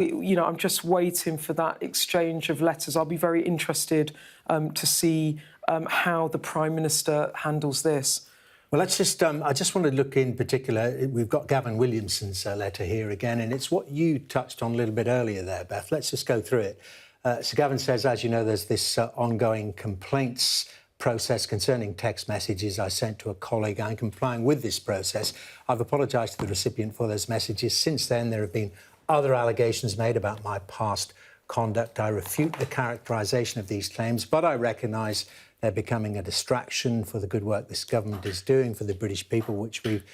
I'm just waiting for that exchange of letters. I'll be very interested to see how the Prime Minister handles this. Well, let's just, I just want to look in particular, we've got Gavin Williamson's letter here again, and it's what you touched on a little bit earlier there, Beth. Let's just go through it. Sir Gavin says, as you know, there's this ongoing complaints process concerning text messages I sent to a colleague. I'm complying with this process. I've apologised to the recipient for those messages. Since then, there have been other allegations made about my past conduct. I refute the characterisation of these claims, but I recognise they're becoming a distraction for the good work this government is doing for the British people, which we've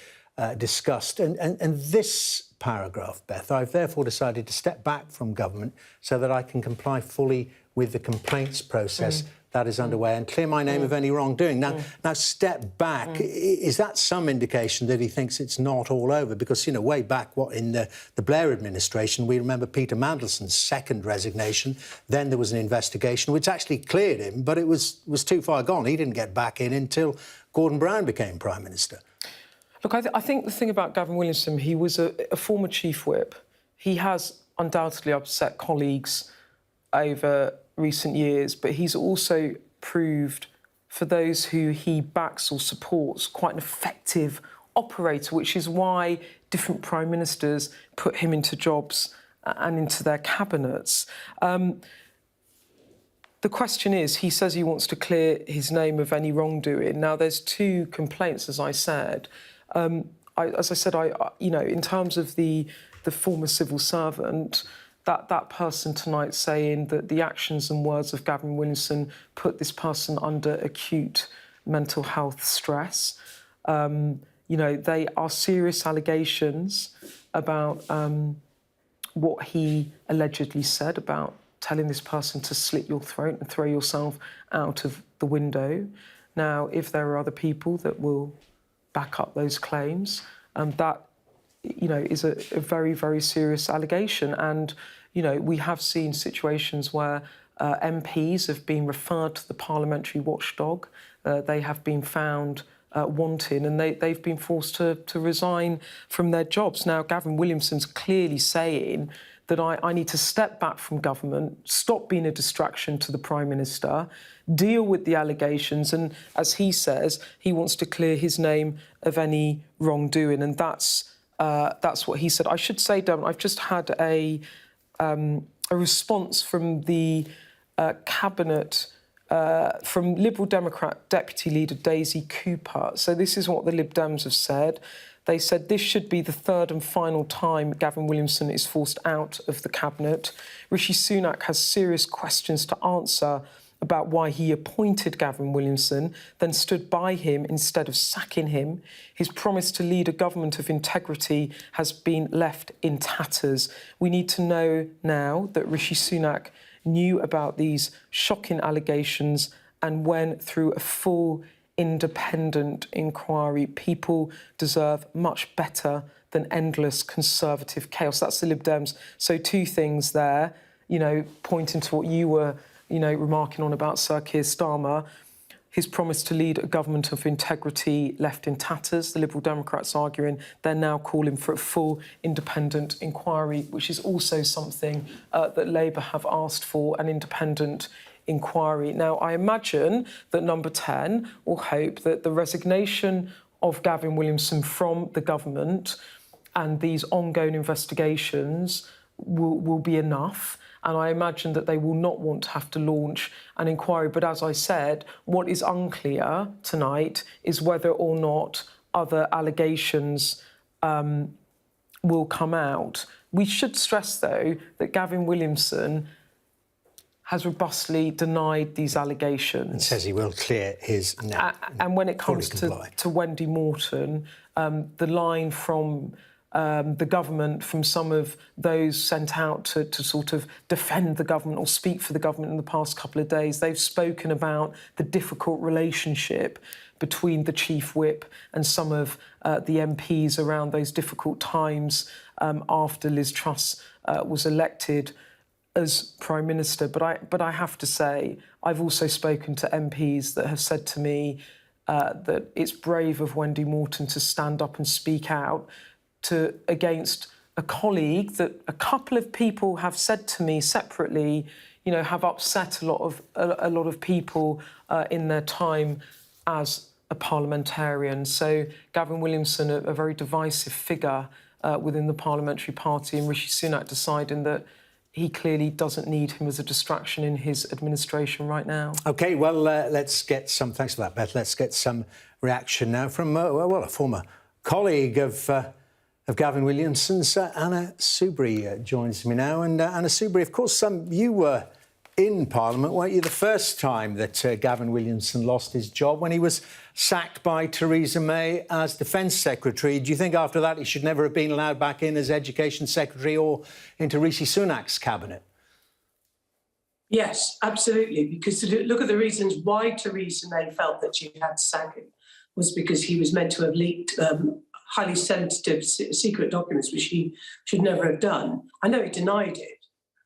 discussed. And this paragraph, Beth, I've therefore decided to step back from government so that I can comply fully with the complaints process that is underway and clear my name of any wrongdoing. Now, step back. Is that some indication that he thinks it's not all over? Because, way back, in the Blair administration, we remember Peter Mandelson's second resignation. Then there was an investigation which actually cleared him, but it was too far gone. He didn't get back in until Gordon Brown became Prime Minister. Look, I think the thing about Gavin Williamson, he was a former Chief Whip. He has undoubtedly upset colleagues over recent years, but he's also proved, for those who he backs or supports, quite an effective operator, which is why different Prime Ministers put him into jobs and into their cabinets. The question is, he says he wants to clear his name of any wrongdoing. Now, there's two complaints, as I said. In terms of the former civil servant, that person tonight saying that the actions and words of Gavin Williamson put this person under acute mental health stress. They are serious allegations about what he allegedly said about telling this person to slit your throat and throw yourself out of the window. Now, if there are other people that will back up those claims, that is a very, very serious allegation. And, we have seen situations where MPs have been referred to the parliamentary watchdog. They have been found wanting, and they've been forced to resign from their jobs. Now, Gavin Williamson's clearly saying that I need to step back from government, stop being a distraction to the Prime Minister, deal with the allegations, and, as he says, he wants to clear his name of any wrongdoing, and that's what he said. I should say, Devon, I've just had a response from the Cabinet from Liberal Democrat Deputy Leader Daisy Cooper. So this is what the Lib Dems have said. They said this should be the third and final time Gavin Williamson is forced out of the Cabinet. Rishi Sunak has serious questions to answer about why he appointed Gavin Williamson, then stood by him instead of sacking him. His promise to lead a government of integrity has been left in tatters. We need to know now that Rishi Sunak knew about these shocking allegations and went through a full independent inquiry. People deserve much better than endless Conservative chaos. That's the Lib Dems. So two things there, pointing to what you were remarking on about Sir Keir Starmer. His promise to lead a government of integrity left in tatters. The Liberal Democrats arguing they're now calling for a full independent inquiry, which is also something that Labour have asked for, an independent inquiry. Now, I imagine that Number 10 will hope that the resignation of Gavin Williamson from the government and these ongoing investigations will be enough. And I imagine that they will not want to have to launch an inquiry. But as I said, what is unclear tonight is whether or not other allegations will come out. We should stress, though, that Gavin Williamson has robustly denied these allegations. And says he will clear his name. And when it comes to Wendy Morton, the line from the government, from some of those sent out to sort of defend the government or speak for the government in the past couple of days, they've spoken about the difficult relationship between the Chief Whip and some of the MPs around those difficult times after Liz Truss was elected as Prime Minister. But I have to say, I've also spoken to MPs that have said to me that it's brave of Wendy Morton to stand up and speak out against a colleague that a couple of people have said to me separately, you know, have upset a lot of people in their time as a parliamentarian. So Gavin Williamson, a very divisive figure within the parliamentary party, and Rishi Sunak deciding that he clearly doesn't need him as a distraction in his administration right now. OK, well, let's get some... Thanks for that, Beth. Let's get some reaction now from, a former colleague of Gavin Williamson's. Anna Soubry joins me now. And Anna Soubry, of course, you were in Parliament, weren't you, the first time that Gavin Williamson lost his job when he was sacked by Theresa May as Defence Secretary? Do you think after that he should never have been allowed back in as Education Secretary or into Rishi Sunak's cabinet? Yes, absolutely, because look at the reasons why Theresa May felt that she had to sack him was because he was meant to have leaked highly sensitive secret documents, which he should never have done. I know he denied it,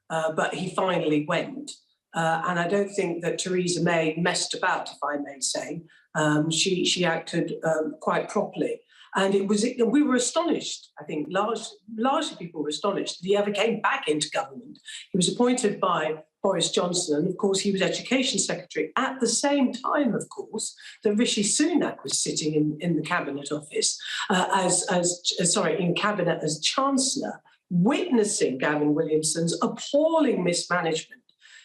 but he finally went. And I don't think that Theresa May messed about, if I may say. She acted quite properly. And we were astonished, I think, largely people were astonished that he ever came back into government. He was appointed by Boris Johnson, and of course he was Education Secretary at the same time, of course, that Rishi Sunak was sitting in the Cabinet Office, in Cabinet as Chancellor, witnessing Gavin Williamson's appalling mismanagement.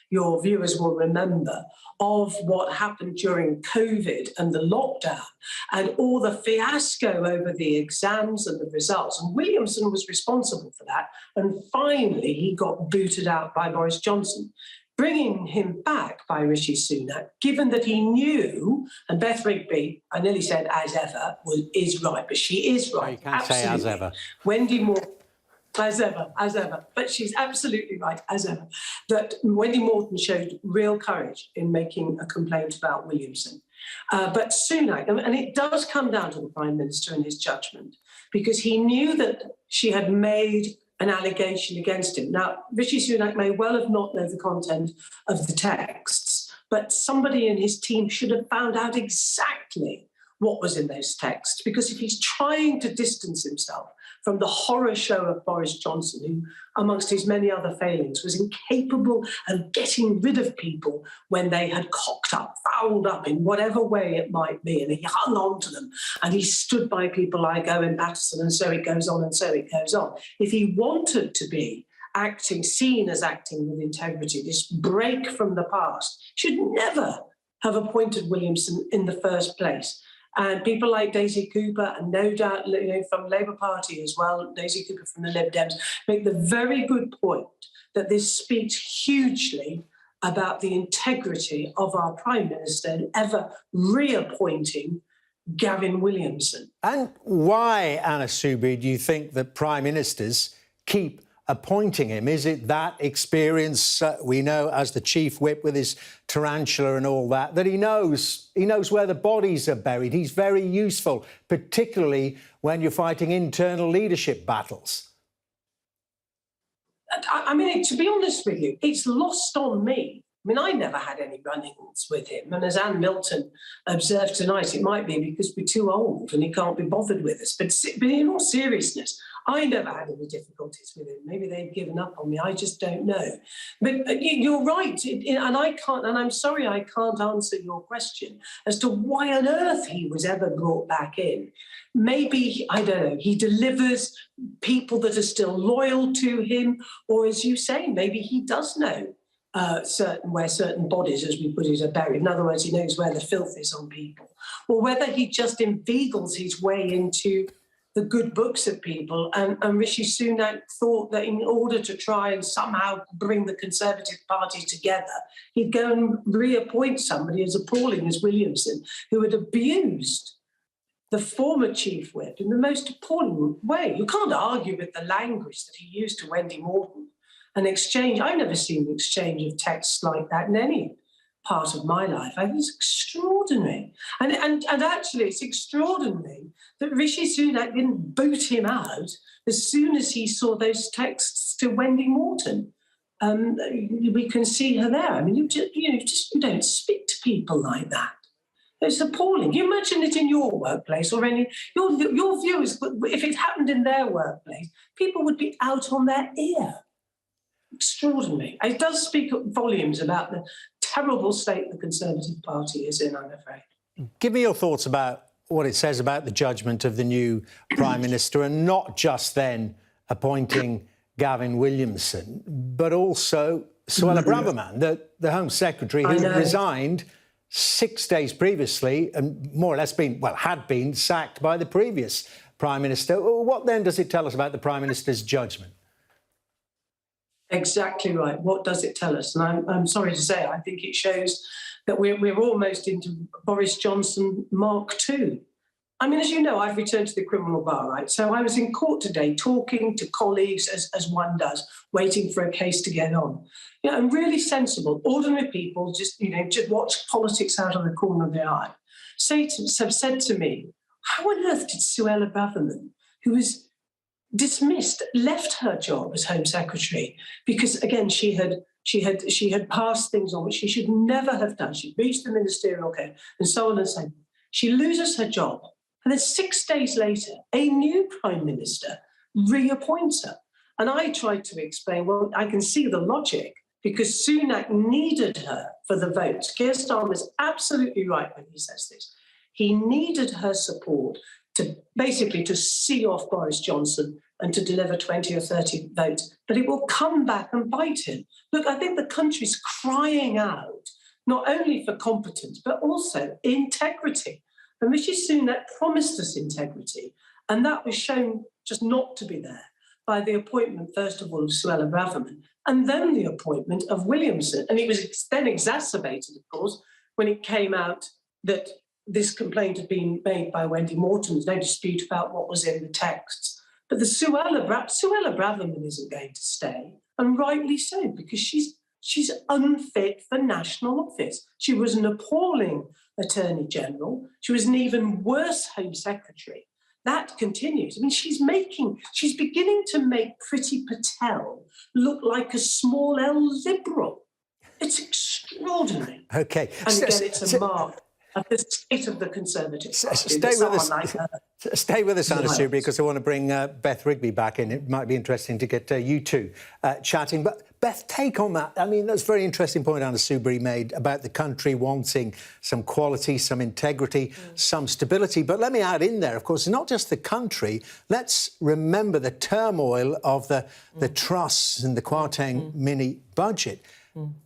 Your viewers will remember of what happened during COVID and the lockdown and all the fiasco over the exams and the results. And Williamson was responsible for that. And finally, he got booted out by Boris Johnson, bringing him back by Rishi Sunak, given that he knew, and Beth Rigby, I nearly said as ever, is right, but she is right. You can't say as ever. Wendy Moore. As ever. But she's absolutely right, as ever, that Wendy Morton showed real courage in making a complaint about Williamson. But Sunak, and it does come down to the Prime Minister and his judgment, because he knew that she had made an allegation against him. Now, Rishi Sunak may well have not known the content of the texts, but somebody in his team should have found out exactly what was in those texts, because if he's trying to distance himself from the horror show of Boris Johnson, who, amongst his many other failings, was incapable of getting rid of people when they had cocked up, fouled up in whatever way it might be, and he hung on to them, and he stood by people like Owen Paterson, and so it goes on, and so it goes on. If he wanted to be seen as acting with integrity, this break from the past, should never have appointed Williamson in the first place. And people like Daisy Cooper, and no doubt from Labour Party as well, Daisy Cooper from the Lib Dems, make the very good point that this speaks hugely about the integrity of our Prime Minister in ever reappointing Gavin Williamson. And why, Anna Soubry, do you think that Prime Ministers keep appointing him? Is it that experience we know as the chief whip with his tarantula and all that he knows where the bodies are buried? He's very useful, particularly when you're fighting internal leadership battles. I mean, to be honest with you, it's lost on me. I mean, I never had any run-ins with him. And as Anne Milton observed tonight, it might be because we're too old and he can't be bothered with us. But in all seriousness, I never had any difficulties with him. Maybe they've given up on me. I just don't know. But you're right. And I can't, and I'm sorry I can't answer your question as to why on earth he was ever brought back in. Maybe, I don't know, he delivers people that are still loyal to him, or as you say, maybe he does know where certain bodies, as we put it, are buried. In other words, he knows where the filth is on people. Or whether he just inveigles his way into the good books of people. And Rishi Sunak thought that in order to try and somehow bring the Conservative Party together, he'd go and reappoint somebody as appalling as Williamson, who had abused the former chief whip in the most appalling way. You can't argue with the language that he used to Wendy Morton. An exchange, I've never seen an exchange of texts like that in any part of my life. I think it's extraordinary. And actually, it's extraordinary that Rishi Sunak didn't boot him out as soon as he saw those texts to Wendy Morton. We can see her there. I mean, you don't speak to people like that. It's appalling. You imagine it in your workplace or any your view is if it happened in their workplace, people would be out on their ear. Extraordinary. It does speak volumes about the terrible state the Conservative Party is in, I'm afraid. Give me your thoughts about what it says about the judgment of the new Prime Minister, and not just then appointing Gavin Williamson, but also Suella Braverman, the Home Secretary, who resigned 6 days previously and more or less had been sacked by the previous Prime Minister. What then does it tell us about the Prime Minister's judgment? Exactly right. What does it tell us? And I'm sorry to say, I think it shows that we're almost into Boris Johnson Mark II. I mean, as you know, I've returned to the criminal bar, right? So I was in court today talking to colleagues, as one does, waiting for a case to get on. You know, and really sensible, ordinary people just watch politics out of the corner of their eye. Have said to me, how on earth did Suella Braverman, who was dismissed, left her job as Home Secretary because, again, she had passed things on which she should never have done. She breached the ministerial code and so on and so on. She loses her job. And then 6 days later, a new Prime Minister reappoints her. And I tried to explain, well, I can see the logic because Sunak needed her for the votes. Keir Starmer is absolutely right when he says this. He needed her support to basically to see off Boris Johnson and to deliver 20 or 30 votes. But it will come back and bite him. Look, I think the country's crying out not only for competence, but also integrity. And Rishi Sunak promised us integrity, and that was shown just not to be there by the appointment, first of all, of Suella Braverman, and then the appointment of Williamson. And it was then exacerbated, of course, when it came out that this complaint had been made by Wendy Morton. There's no dispute about what was in the texts. But the Suella Braverman isn't going to stay, and rightly so, because she's unfit for national office. She was an appalling Attorney General. She was an even worse Home Secretary. That continues. I mean, she's beginning to make Priti Patel look like a small L liberal. It's extraordinary. OK. And again, it's a mark of the state of the Conservative Party. Stay with us, Anna Soubry, because I want to bring Beth Rigby back in. It might be interesting to get you two chatting. But Beth, take on that. I mean, that's a very interesting point Anna Soubry made about the country wanting some quality, some integrity, some stability. But let me add in there, of course, not just the country. Let's remember the turmoil of the trusts and the Kwarteng mini budget.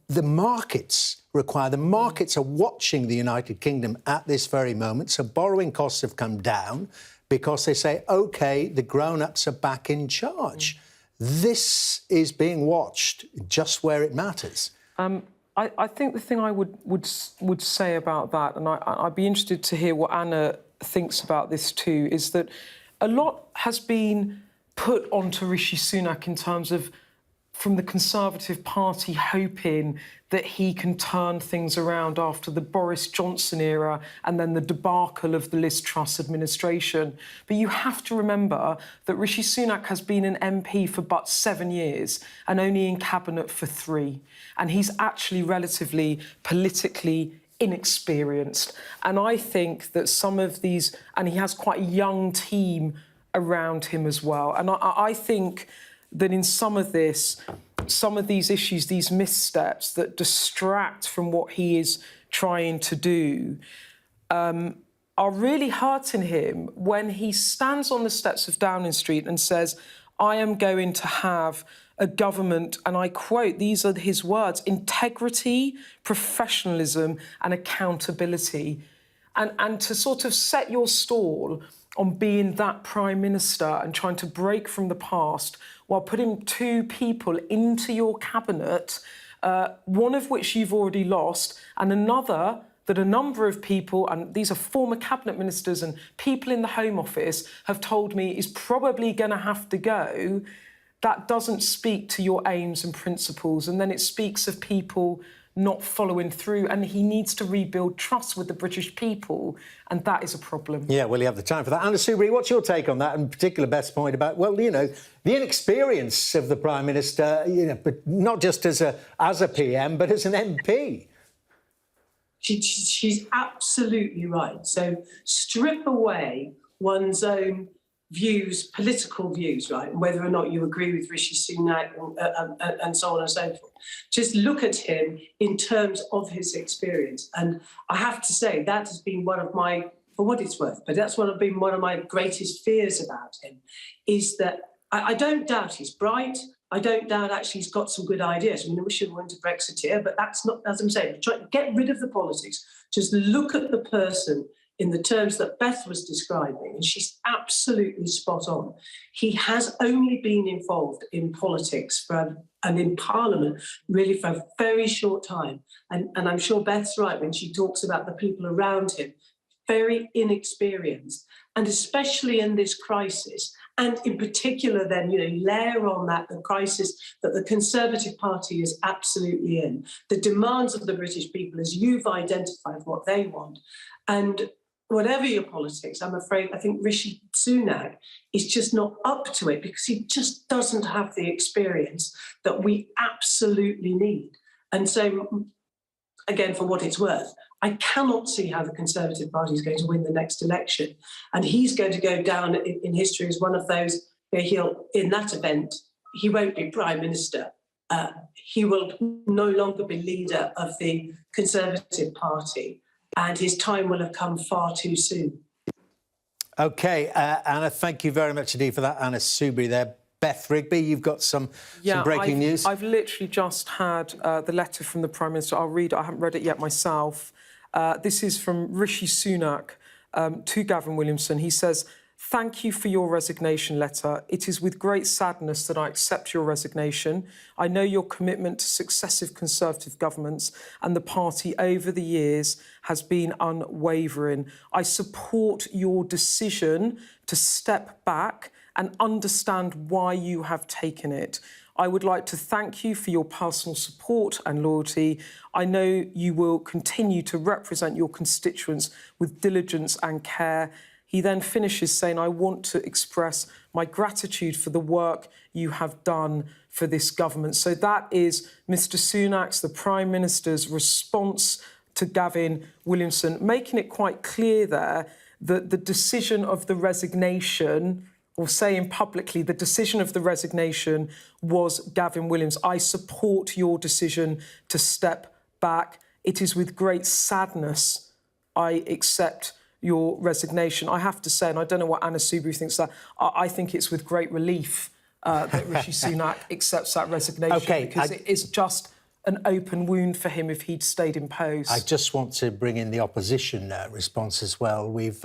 The markets are watching the United Kingdom at this very moment. So borrowing costs have come down because they say, OK, the grown-ups are back in charge. This is being watched just where it matters. I think the thing I would say about that, and I'd be interested to hear what Anna thinks about this too, is that a lot has been put onto Rishi Sunak in terms of from the Conservative Party hoping that he can turn things around after the Boris Johnson era and then the debacle of the Liz Truss administration. But you have to remember that Rishi Sunak has been an MP for but 7 years and only in cabinet for 3. And he's actually relatively politically inexperienced. And I think that some of these, and he has quite a young team around him as well. And I think that in some of these issues, these missteps that distract from what he is trying to do are really hurting him when he stands on the steps of Downing Street and says, I am going to have a government, and I quote, these are his words, integrity, professionalism and accountability. And to sort of set your stall on being that Prime Minister and trying to break from the past while putting 2 people into your cabinet, one of which you've already lost, and another that a number of people, and these are former cabinet ministers and people in the Home Office, have told me is probably going to have to go, that doesn't speak to your aims and principles. And then it speaks of people not following through, and he needs to rebuild trust with the British people, and that is a problem. Yeah, well, you have the time for that. Anna Soubry, what's your take on that, and in particular Beth's point about, well, you know, the inexperience of the Prime Minister, you know, but not just as a PM, but as an MP? She's absolutely right. So strip away one's own views, political views, right, whether or not you agree with Rishi Sunak and so on and so forth. Just look at him in terms of his experience. And I have to say that has been one of my, for what it's worth, but that's been one of my greatest fears about him, is that I don't doubt he's bright. I don't doubt actually he's got some good ideas. I mean, we should went to Brexit here, but that's not, as I'm saying, try to get rid of the politics. Just look at the person in the terms that Beth was describing, and she's absolutely spot on. He has only been involved in politics and in Parliament really for a very short time. And I'm sure Beth's right when she talks about the people around him, very inexperienced, and especially in this crisis. And in particular, then, layer on that the crisis that the Conservative Party is absolutely in, the demands of the British people, as you've identified what they want. And whatever your politics, I'm afraid, I think Rishi Sunak is just not up to it because he just doesn't have the experience that we absolutely need. And so, again, for what it's worth, I cannot see how the Conservative Party is going to win the next election. And he's going to go down in history as one of those where in that event, he won't be Prime Minister. He will no longer be leader of the Conservative Party, and his time will have come far too soon. OK, Anna, thank you very much indeed for that. Anna Soubry there. Beth Rigby, you've got some breaking news. I've literally just had the letter from the Prime Minister. I'll read it. I haven't read it yet myself. This is from Rishi Sunak to Gavin Williamson. He says, "Thank you for your resignation letter. It is with great sadness that I accept your resignation. I know your commitment to successive Conservative governments and the party over the years has been unwavering. I support your decision to step back and understand why you have taken it. I would like to thank you for your personal support and loyalty. I know you will continue to represent your constituents with diligence and care." He then finishes saying, "I want to express my gratitude for the work you have done for this government." So that is Mr Sunak's, the Prime Minister's, response to Gavin Williamson, making it quite clear there that the decision of the resignation, or saying publicly the decision of the resignation, was Gavin Williams. "I support your decision to step back. It is with great sadness I accept your resignation." I have to say, and I don't know what Anna Soubry thinks, that I think it's with great relief that Rishi Sunak accepts that resignation, because it is just an open wound for him if he'd stayed in post. I just want to bring in the opposition response as well. We've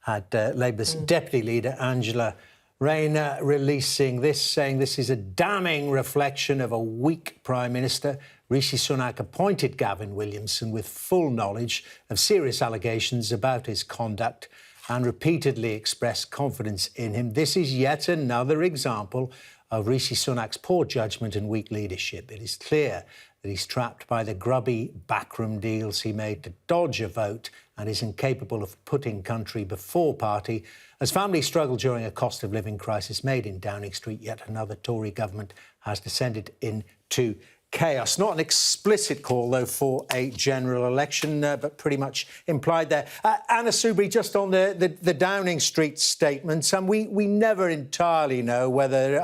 had Labour's Deputy Leader Angela Rayner releasing this, saying this is a damning reflection of a weak Prime Minister. Rishi Sunak appointed Gavin Williamson with full knowledge of serious allegations about his conduct and repeatedly expressed confidence in him. This is yet another example of Rishi Sunak's poor judgment and weak leadership. It is clear that he's trapped by the grubby backroom deals he made to dodge a vote and is incapable of putting country before party. As families struggle during a cost of living crisis made in Downing Street, yet another Tory government has descended into chaos. Not an explicit call, though, for a general election, but pretty much implied there. Anna Soubry, just on the Downing Street statements, and we never entirely know whether,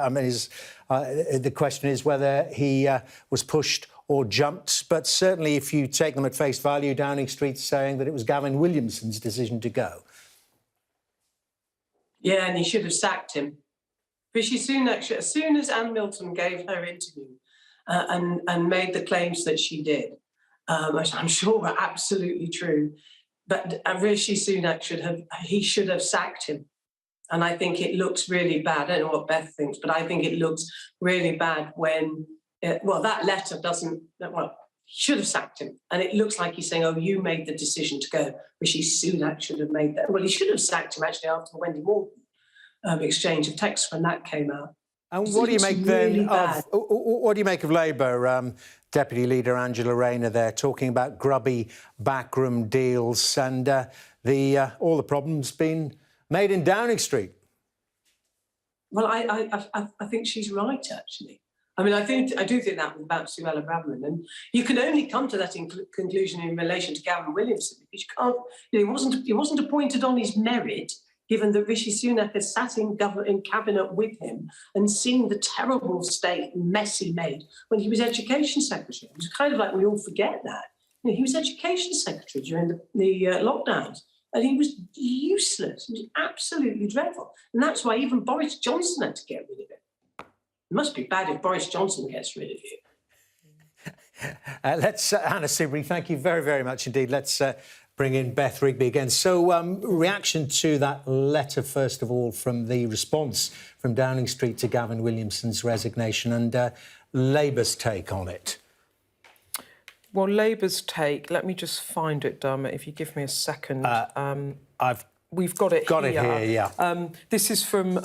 the question is whether he was pushed or jumped, but certainly if you take them at face value, Downing Street's saying that it was Gavin Williamson's decision to go. Yeah, and he should have sacked him. Rishi Sunak, as soon as Anne Milton gave her interview and made the claims that she did, which I'm sure were absolutely true, but Rishi Sunak should have sacked him. And I think it looks really bad. I don't know what Beth thinks, but I think it looks really bad when, that letter doesn't, he should have sacked him. And it looks like he's saying, oh, you made the decision to go. Rishi Sunak should have made that. Well, he should have sacked him actually after the Wendy Morgan exchange of texts when that came out. And what do you make then what do you make of Labour Deputy Leader Angela Rayner there talking about grubby backroom deals and all the problems being made in Downing Street? Well, I think she's right, actually. I mean, I do think that was about Suella Braverman, and you can only come to that conclusion in relation to Gavin Williamson because you can't. You know, he wasn't appointed on his merit, given that Rishi Sunak had sat in cabinet with him and seen the terrible state and mess he made when he was Education Secretary. It was kind of like we all forget that. You know, he was Education Secretary during the lockdowns, and he was useless. He was absolutely dreadful, and that's why even Boris Johnson had to get rid of him. It must be bad if Boris Johnson gets rid of you. Anna Soubry, thank you very, very much indeed. Let's bring in Beth Rigby again. So, reaction to that letter, first of all, from the response from Downing Street to Gavin Williamson's resignation and Labour's take on it. Well, Labour's take, let me just find it, Dermot, if you give me a second. We've got it here, yeah. This is from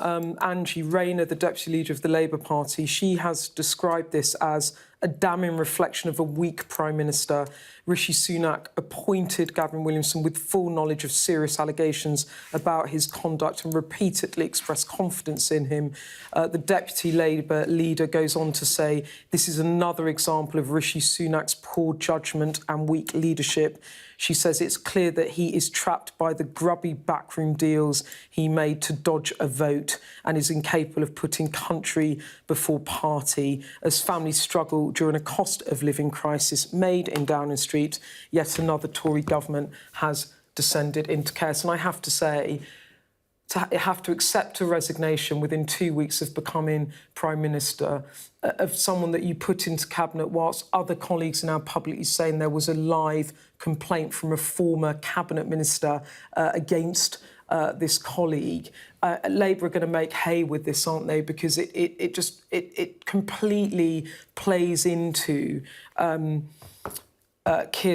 Angie Rayner, the Deputy Leader of the Labour Party. She has described this as a damning reflection of a weak Prime Minister. Rishi Sunak appointed Gavin Williamson with full knowledge of serious allegations about his conduct and repeatedly expressed confidence in him. The Deputy Labour leader goes on to say, this is another example of Rishi Sunak's poor judgment and weak leadership. She says it's clear that he is trapped by the grubby backroom deals he made to dodge a vote and is incapable of putting country before party as families struggle during a cost of living crisis made in Downing Street. Yet another Tory government has descended into chaos. And I have to say, to have to accept a resignation within 2 weeks of becoming Prime Minister of someone that you put into Cabinet whilst other colleagues are now publicly saying there was a live complaint from a former Cabinet Minister against this colleague. Labour are going to make hay with this, aren't they? Because it completely plays into Keir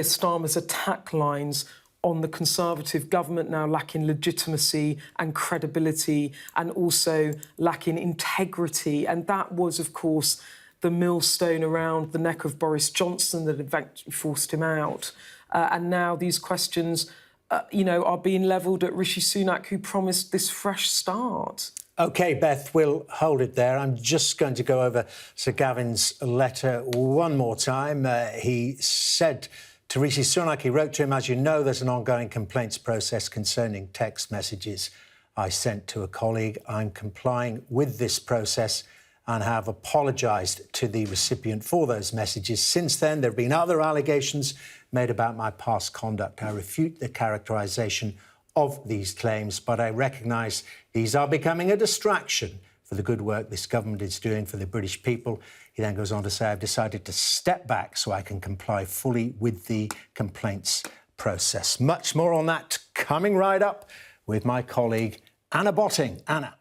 Starmer's attack lines on the Conservative government now lacking legitimacy and credibility and also lacking integrity. And that was, of course, the millstone around the neck of Boris Johnson that eventually forced him out. And now these questions, are being levelled at Rishi Sunak, who promised this fresh start. OK, Beth, we'll hold it there. I'm just going to go over Sir Gavin's letter one more time. He said to Rishi Sunak, he wrote to him, as you know, there's an ongoing complaints process concerning text messages I sent to a colleague. I'm complying with this process and have apologised to the recipient for those messages. Since then, there have been other allegations made about my past conduct. I refute the characterisation of these claims, but I recognise these are becoming a distraction for the good work this government is doing for the British people. He then goes on to say, I've decided to step back so I can comply fully with the complaints process. Much more on that coming right up with my colleague Anna Botting. Anna.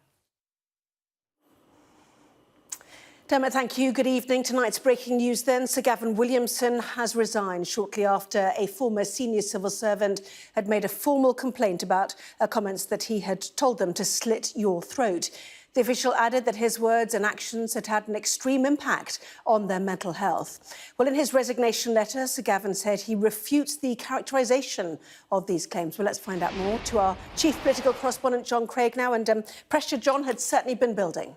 Dermot, thank you. Good evening. Tonight's breaking news then. Sir Gavin Williamson has resigned shortly after a former senior civil servant had made a formal complaint about comments that he had told them to slit your throat. The official added that his words and actions had had an extreme impact on their mental health. Well, in his resignation letter, Sir Gavin said he refutes the characterisation of these claims. Well, let's find out more to our chief political correspondent, John Craig, now. And pressure, John, had certainly been building.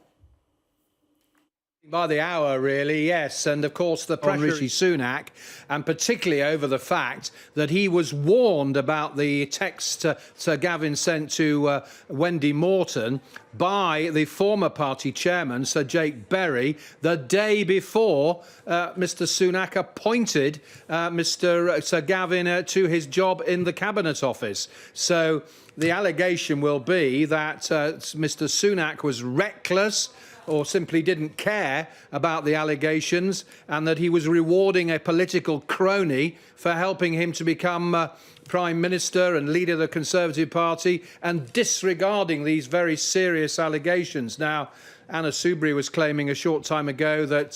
By the hour, really, yes. And, of course, the pressure on Rishi Sunak, and particularly over the fact that he was warned about the text Sir Gavin sent to Wendy Morton by the former party chairman, Sir Jake Berry, the day before Mr Sunak appointed Sir Gavin to his job in the Cabinet Office. So the allegation will be that Mr Sunak was reckless or simply didn't care about the allegations, and that he was rewarding a political crony for helping him to become Prime Minister and leader of the Conservative Party and disregarding these very serious allegations. Now, Anna Soubry was claiming a short time ago that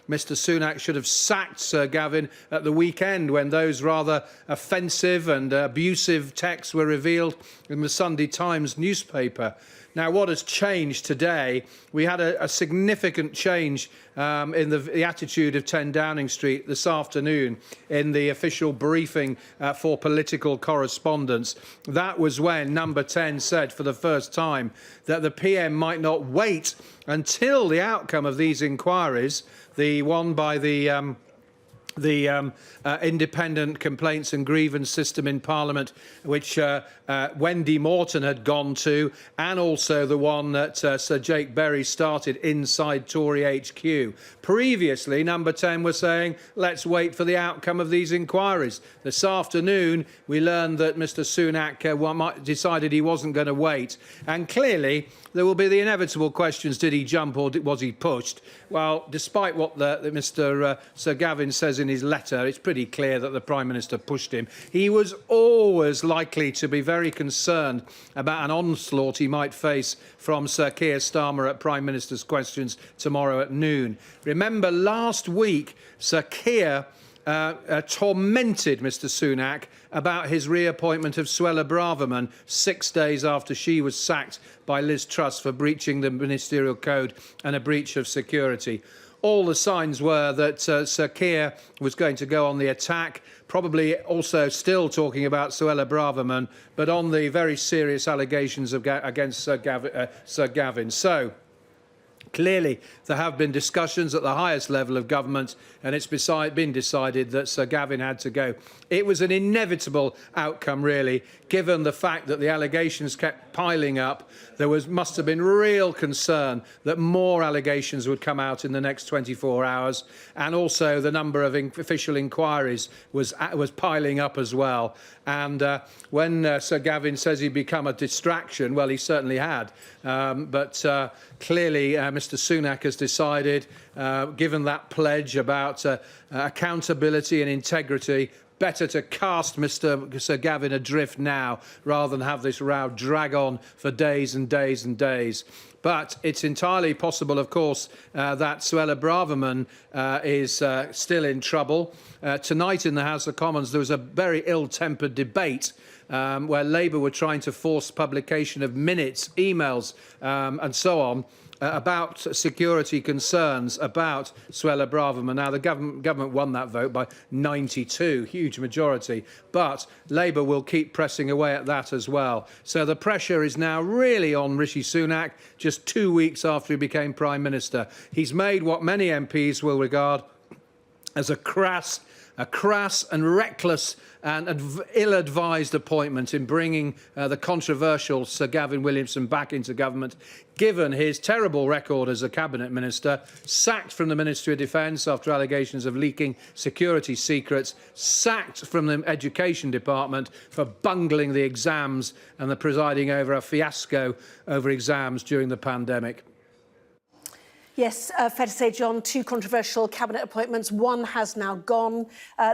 Mr Sunak should have sacked Sir Gavin at the weekend when those rather offensive and abusive texts were revealed in the Sunday Times newspaper. Now, what has changed today? We had a significant change in the attitude of 10 Downing Street this afternoon in the official briefing for political correspondence. That was when Number 10 said for the first time that the PM might not wait until the outcome of these inquiries the one by the independent complaints and grievance system in Parliament, which Wendy Morton had gone to, and also the one that Sir Jake Berry started inside Tory HQ. Previously, Number 10 was saying, let's wait for the outcome of these inquiries. This afternoon, we learned that Mr Sunak decided he wasn't going to wait. And clearly, there will be the inevitable questions, did he jump or was he pushed? Well, despite what Mr Sir Gavin says in his letter, it's pretty clear that the Prime Minister pushed him. He was always likely to be very concerned about an onslaught he might face from Sir Keir Starmer at Prime Minister's Questions tomorrow at noon. Remember, last week, Sir Keir tormented Mr Sunak about his reappointment of Suella Braverman 6 days after she was sacked by Liz Truss for breaching the ministerial code and a breach of security. All the signs were that Sir Keir was going to go on the attack, probably also still talking about Suella Braverman, but on the very serious allegations against Sir Gavin. So, clearly, there have been discussions at the highest level of government, and it's been decided that Sir Gavin had to go. It was an inevitable outcome, really, given the fact that the allegations kept piling up. There must have been real concern that more allegations would come out in the next 24 hours, and also the number of official inquiries was piling up as well. And when Sir Gavin says he'd become a distraction, well, he certainly had. But clearly, Mr Sunak has decided, given that pledge about accountability and integrity, better to cast Mr Sir Gavin adrift now rather than have this row drag on for days and days and days. But it's entirely possible, of course, that Suella Braverman is still in trouble. Tonight in the House of Commons, there was a very ill-tempered debate where Labour were trying to force publication of minutes, emails and so on, about security concerns about Suella Braverman. Now, the government won that vote by 92, huge majority, but Labour will keep pressing away at that as well. So the pressure is now really on Rishi Sunak, just 2 weeks after he became Prime Minister. He's made what many MPs will regard as a crass and reckless and ill-advised appointment in bringing the controversial Sir Gavin Williamson back into government, given his terrible record as a cabinet minister, sacked from the Ministry of Defence after allegations of leaking security secrets, sacked from the Education Department for bungling the exams and the presiding over a fiasco over exams during the pandemic. Yes, fair to say, John, 2 controversial cabinet appointments. One has now gone.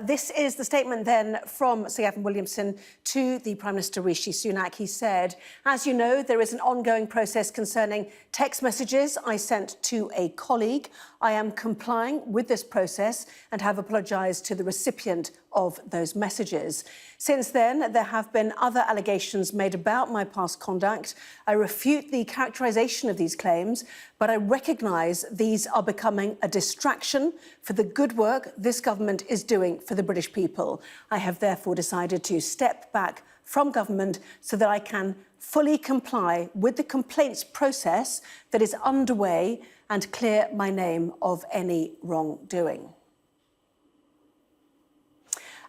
This is the statement then from Sir Gavin Williamson to the Prime Minister Rishi Sunak. He said, as you know, there is an ongoing process concerning text messages I sent to a colleague. I am complying with this process and have apologised to the recipient of those messages. Since then, there have been other allegations made about my past conduct. I refute the characterisation of these claims, but I recognise these are becoming a distraction for the good work this government is doing for the British people. I have therefore decided to step back from government so that I can fully comply with the complaints process that is underway and clear my name of any wrongdoing.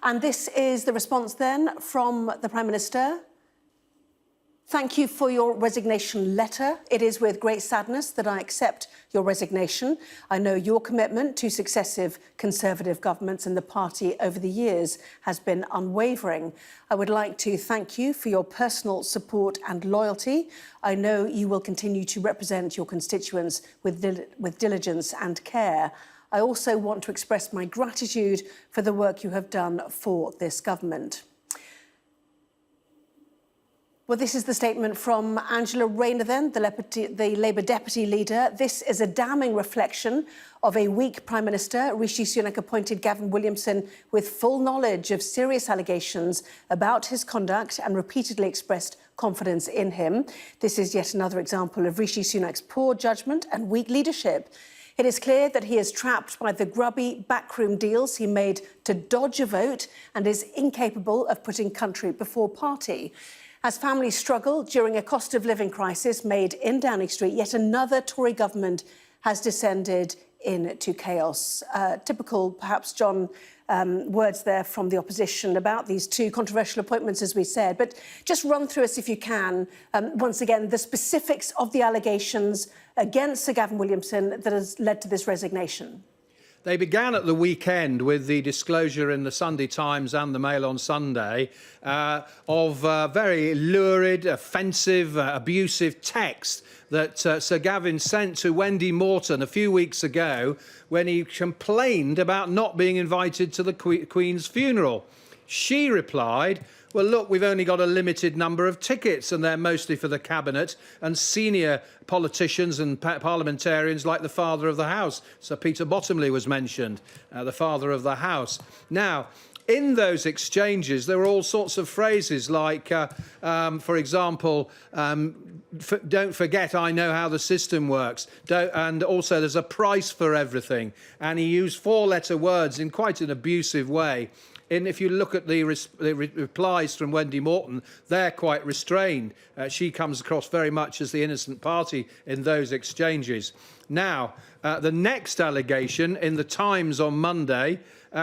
And this is the response then from the Prime Minister. Thank you for your resignation letter. It is with great sadness that I accept your resignation. I know your commitment to successive Conservative governments in the party over the years has been unwavering. I would like to thank you for your personal support and loyalty. I know you will continue to represent your constituents with diligence and care. I also want to express my gratitude for the work you have done for this government. Well, this is the statement from Angela Rayner then, the Labour Deputy Leader. This is a damning reflection of a weak Prime Minister. Rishi Sunak appointed Gavin Williamson with full knowledge of serious allegations about his conduct and repeatedly expressed confidence in him. This is yet another example of Rishi Sunak's poor judgment and weak leadership. It is clear that he is trapped by the grubby backroom deals he made to dodge a vote and is incapable of putting country before party. As families struggle during a cost of living crisis made in Downing Street, yet another Tory government has descended into chaos. Typical, perhaps, John, words there from the opposition about these two controversial appointments, as we said. But just run through us, if you can, once again, the specifics of the allegations against Sir Gavin Williamson that has led to this resignation. They began at the weekend with the disclosure in the Sunday Times and the Mail on Sunday of very lurid, offensive, abusive text that Sir Gavin sent to Wendy Morton a few weeks ago when he complained about not being invited to the Queen's funeral. She replied, well, look, we've only got a limited number of tickets and they're mostly for the cabinet and senior politicians and parliamentarians like the father of the House. Sir Peter Bottomley was mentioned, the father of the House. Now, in those exchanges, there were all sorts of phrases like, for example, don't forget, I know how the system works. And also, there's a price for everything. And he used four-letter words in quite an abusive way. And if you look at the replies from Wendy Morton, they're quite restrained. She comes across very much as the innocent party in those exchanges. Now, the next allegation in the Times on Monday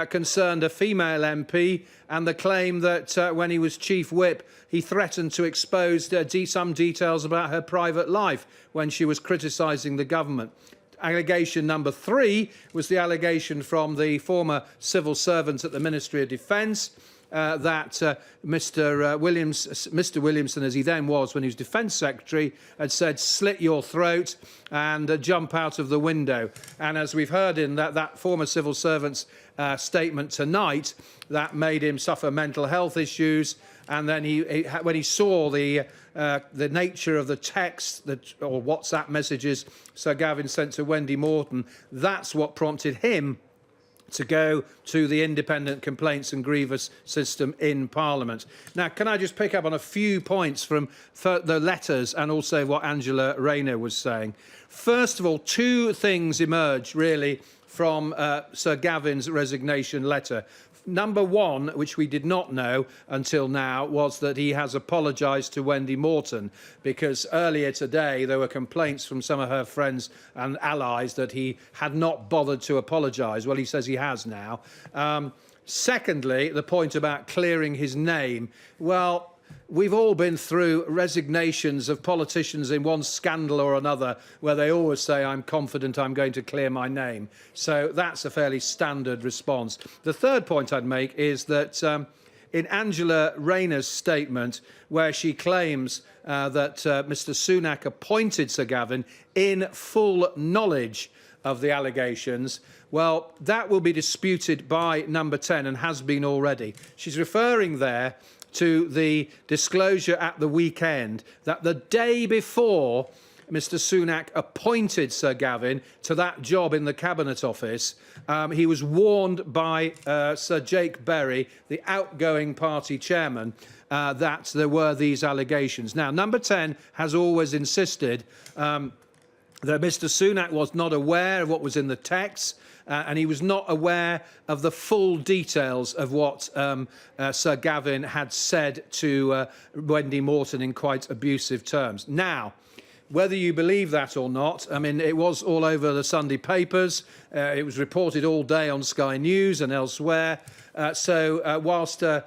concerned a female MP and the claim that when he was chief whip, he threatened to expose some details about her private life when she was criticising the government. Allegation number 3 was the allegation from the former civil servant at the Ministry of Defence that Mr. Williamson, as he then was when he was Defence Secretary, had said, slit your throat and jump out of the window. And as we've heard in that former civil servant's statement tonight, that made him suffer mental health issues. And then when he saw the nature of the text or WhatsApp messages Sir Gavin sent to Wendy Morton, that's what prompted him to go to the independent complaints and grievance system in Parliament. Now, can I just pick up on a few points from the letters and also what Angela Rayner was saying? First of all, two things emerged, really, from Sir Gavin's resignation letter. Number one, which we did not know until now, was that he has apologised to Wendy Morton, because earlier today there were complaints from some of her friends and allies that he had not bothered to apologise. Well, he says he has now. Secondly, the point about clearing his name. Well, we've all been through resignations of politicians in one scandal or another where they always say, I'm confident I'm going to clear my name. So that's a fairly standard response. The third point I'd make is that in Angela Rayner's statement, where she claims that Mr. Sunak appointed Sir Gavin in full knowledge of the allegations, well, that will be disputed by number 10 and has been already. She's referring there to the disclosure at the weekend that the day before Mr. Sunak appointed Sir Gavin to that job in the Cabinet Office, he was warned by Sir Jake Berry, the outgoing party chairman, that there were these allegations. Now, number 10 has always insisted that Mr. Sunak was not aware of what was in the text, and he was not aware of the full details of what Sir Gavin had said to Wendy Morton in quite abusive terms. Now, whether you believe that or not, I mean, it was all over the Sunday papers. It was reported all day on Sky News and elsewhere. Whilst the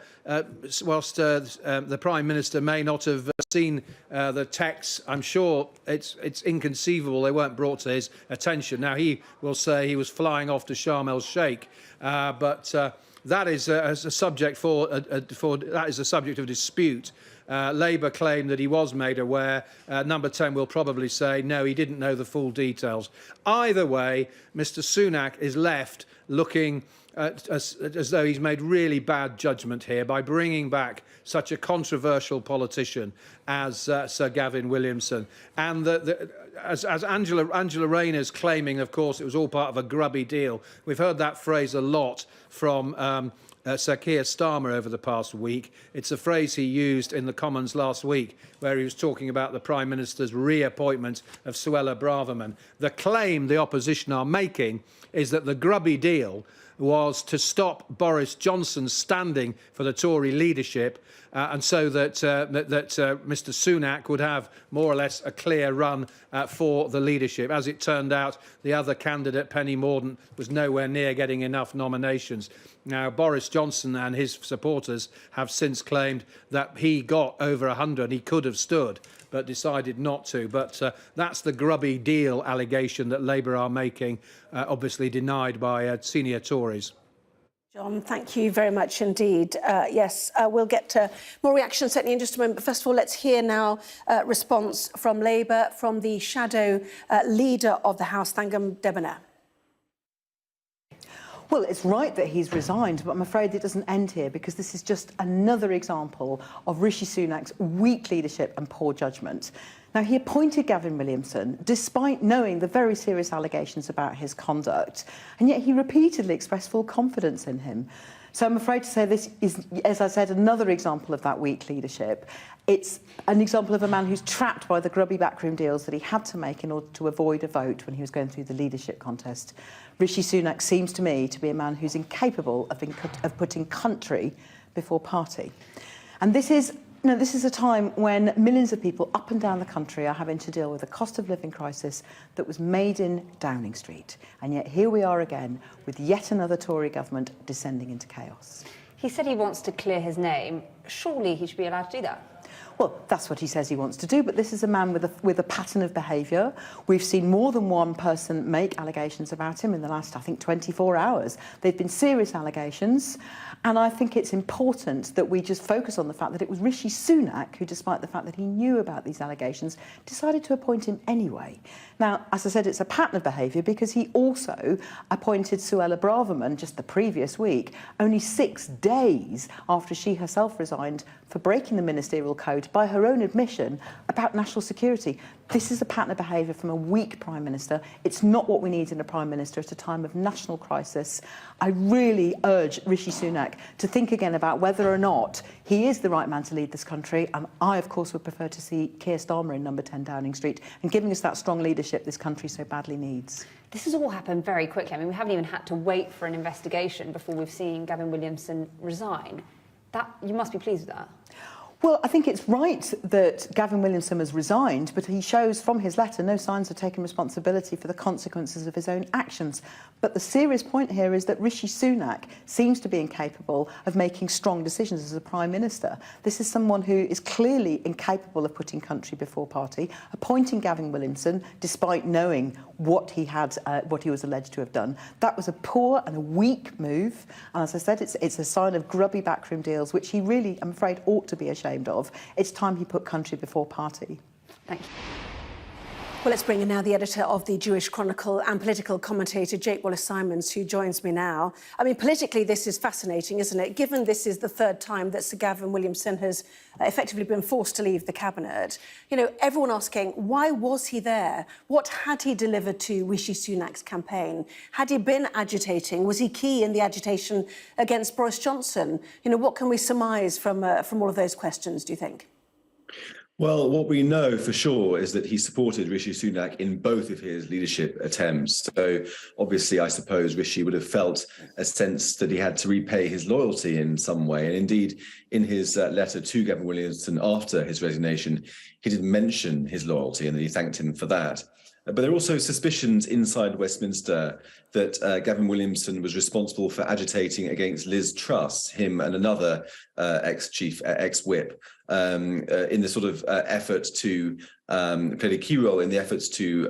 Prime Minister may not have seen the texts, I'm sure it's inconceivable they weren't brought to his attention. Now, he will say he was flying off to Sharm el-Sheikh, but that is a subject that is a subject of dispute. Labour claim that he was made aware. Number 10 will probably say, no, he didn't know the full details. Either way, Mr. Sunak is left looking as though he's made really bad judgment here by bringing back such a controversial politician as Sir Gavin Williamson. And as Angela Rayner's claiming, of course, it was all part of a grubby deal. We've heard that phrase a lot from Sir Keir Starmer over the past week. It's a phrase he used in the Commons last week, where he was talking about the Prime Minister's reappointment of Suella Braverman. The claim the opposition are making is that the grubby deal was to stop Boris Johnson standing for the Tory leadership, and so that Mr Sunak would have more or less a clear run for the leadership. As it turned out, the other candidate, Penny Mordaunt, was nowhere near getting enough nominations. Now, Boris Johnson and his supporters have since claimed that he got over 100. He could have stood, but decided not to. But that's the grubby deal allegation that Labour are making, obviously denied by senior Tories. John, thank you very much indeed. Yes, we'll get to more reactions certainly in just a moment. But first of all, let's hear now a response from Labour, from the shadow leader of the House, Thangam Debbonair. Well, it's right that he's resigned, but I'm afraid it doesn't end here, because this is just another example of Rishi Sunak's weak leadership and poor judgment. Now, he appointed Gavin Williamson despite knowing the very serious allegations about his conduct, and yet he repeatedly expressed full confidence in him. So I'm afraid to say this is, as I said, another example of that weak leadership. It's an example of a man who's trapped by the grubby backroom deals that he had to make in order to avoid a vote when he was going through the leadership contest. Rishi Sunak seems to me to be a man who's incapable of putting country before party. And this is a time when millions of people up and down the country are having to deal with a cost of living crisis that was made in Downing Street. And yet here we are again with yet another Tory government descending into chaos. He said he wants to clear his name. Surely he should be allowed to do that. Well, that's what he says he wants to do, but this is a man with a pattern of behaviour. We've seen more than one person make allegations about him in the last, I think, 24 hours. They've been serious allegations, and I think it's important that we just focus on the fact that it was Rishi Sunak who, despite the fact that he knew about these allegations, decided to appoint him anyway. Now, as I said, it's a pattern of behaviour because he also appointed Suella Braverman just the previous week, only 6 days after she herself resigned for breaking the ministerial code by her own admission about national security. This is a pattern of behaviour from a weak Prime Minister. It's not what we need in a Prime Minister at a time of national crisis. I really urge Rishi Sunak to think again about whether or not he is the right man to lead this country, and I, of course, would prefer to see Keir Starmer in number 10 Downing Street and giving us that strong leadership this country so badly needs. This has all happened very quickly. I mean, we haven't even had to wait for an investigation before we've seen Gavin Williamson resign. You must be pleased with that. Well, I think it's right that Gavin Williamson has resigned, but he shows from his letter no signs of taking responsibility for the consequences of his own actions. But the serious point here is that Rishi Sunak seems to be incapable of making strong decisions as a Prime Minister. This is someone who is clearly incapable of putting country before party, appointing Gavin Williamson despite knowing what he was alleged to have done. That was a poor and a weak move. And as I said, it's a sign of grubby backroom deals, which he really, I'm afraid, ought to be ashamed of. It's time he put country before party. Thank you. Well, let's bring in now the editor of the Jewish Chronicle and political commentator, Jake Wallace-Simons, who joins me now. I mean, politically, this is fascinating, isn't it? Given this is the third time that Sir Gavin Williamson has effectively been forced to leave the cabinet, you know, everyone asking, why was he there? What had he delivered to Rishi Sunak's campaign? Had he been agitating? Was he key in the agitation against Boris Johnson? You know, what can we surmise from all of those questions, do you think? Well, what we know for sure is that he supported Rishi Sunak in both of his leadership attempts. So obviously, I suppose Rishi would have felt a sense that he had to repay his loyalty in some way. And indeed, in his letter to Gavin Williamson after his resignation, he did mention his loyalty and that he thanked him for that. But there are also suspicions inside Westminster that Gavin Williamson was responsible for agitating against Liz Truss, him and another ex-whip, in the sort of effort to play a key role in the efforts to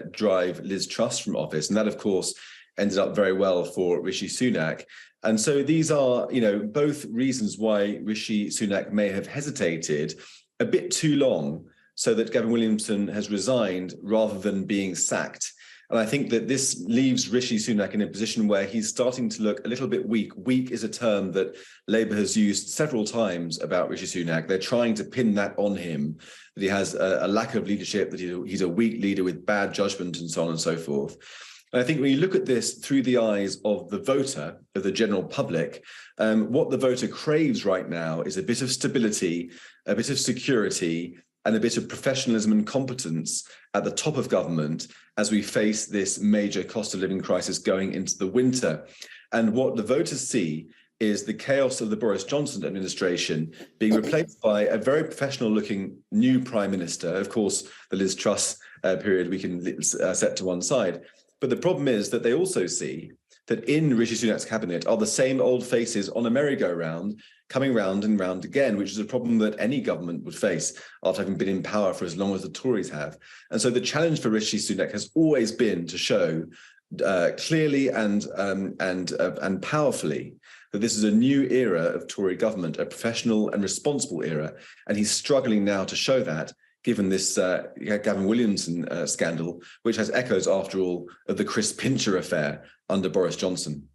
drive Liz Truss from office. And that, of course, ended up very well for Rishi Sunak. And so these are, you know, both reasons why Rishi Sunak may have hesitated a bit too long, so that Gavin Williamson has resigned rather than being sacked. And I think that this leaves Rishi Sunak in a position where he's starting to look a little bit weak. Weak is a term that Labour has used several times about Rishi Sunak. They're trying to pin that on him, that he has a lack of leadership, that he's a weak leader with bad judgment and so on and so forth. And I think when you look at this through the eyes of the voter, of the general public, what the voter craves right now is a bit of stability, a bit of security, and a bit of professionalism and competence at the top of government as we face this major cost of living crisis going into the winter. And what the voters see is the chaos of the Boris Johnson administration being replaced by a very professional-looking new prime minister. Of course, the Liz Truss period we can set to one side. But the problem is that they also see that in Rishi Sunak's cabinet are the same old faces on a merry-go-round, coming round and round again, which is a problem that any government would face after having been in power for as long as the Tories have. And so the challenge for Rishi Sunak has always been to show clearly and powerfully that this is a new era of Tory government, a professional and responsible era, and he's struggling now to show that, given this Gavin Williamson scandal, which has echoes, after all, of the Chris Pincher affair under Boris Johnson.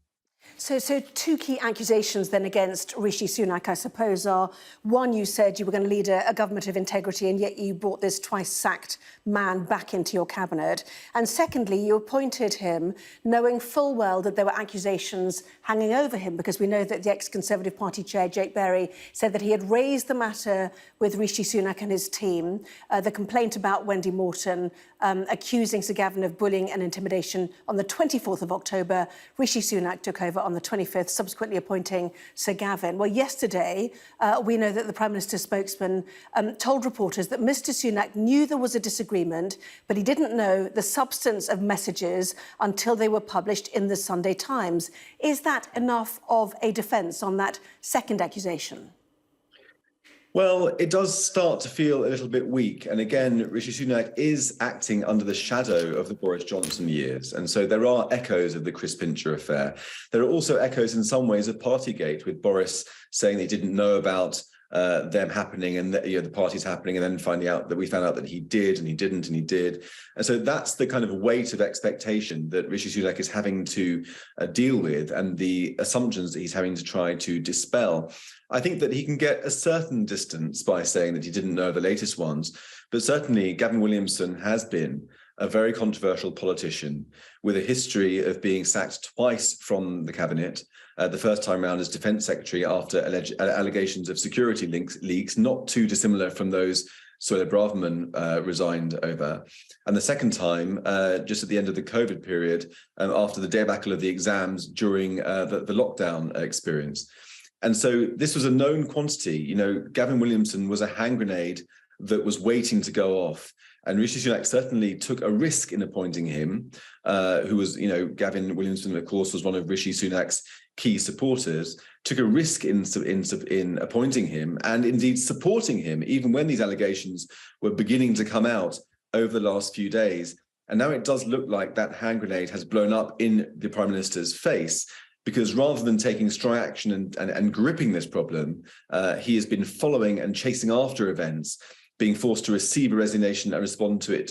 So two key accusations then against Rishi Sunak, I suppose, are, one, you said you were going to lead a government of integrity, and yet you brought this twice-sacked man back into your cabinet. And secondly, you appointed him knowing full well that there were accusations hanging over him, because we know that the ex-Conservative Party chair, Jake Berry, said that he had raised the matter with Rishi Sunak and his team, the complaint about Wendy Morton, accusing Sir Gavin of bullying and intimidation on the 24th of October. Rishi Sunak took over on the 25th, subsequently appointing Sir Gavin. Well, yesterday, we know that the Prime Minister's spokesman told reporters that Mr Sunak knew there was a disagreement, but he didn't know the substance of messages until they were published in the Sunday Times. Is that enough of a defence on that second accusation? Well, it does start to feel a little bit weak. And again, Rishi Sunak is acting under the shadow of the Boris Johnson years. And so there are echoes of the Chris Pincher affair. There are also echoes in some ways of Partygate, with Boris saying they didn't know about them happening and the parties happening, and then finding out that we found out that he did and he didn't and he did. And so that's the kind of weight of expectation that Rishi Sunak is having to deal with, and the assumptions that he's having to try to dispel. I think that he can get a certain distance by saying that he didn't know the latest ones, but certainly Gavin Williamson has been a very controversial politician with a history of being sacked twice from the cabinet. The first time round as Defence Secretary after allegations of security leaks, not too dissimilar from those Suella Braverman resigned over. And the second time, just at the end of the COVID period, after the debacle of the exams during the lockdown experience. And so this was a known quantity. You know, Gavin Williamson was a hand grenade that was waiting to go off. And Rishi Sunak certainly took a risk in appointing him, who was, you know, Gavin Williamson, of course, was one of Rishi Sunak's key supporters, took a risk in appointing him and indeed supporting him, even when these allegations were beginning to come out over the last few days. And now it does look like that hand grenade has blown up in the Prime Minister's face, because rather than taking strong action and gripping this problem, he has been following and chasing after events, being forced to receive a resignation and respond to it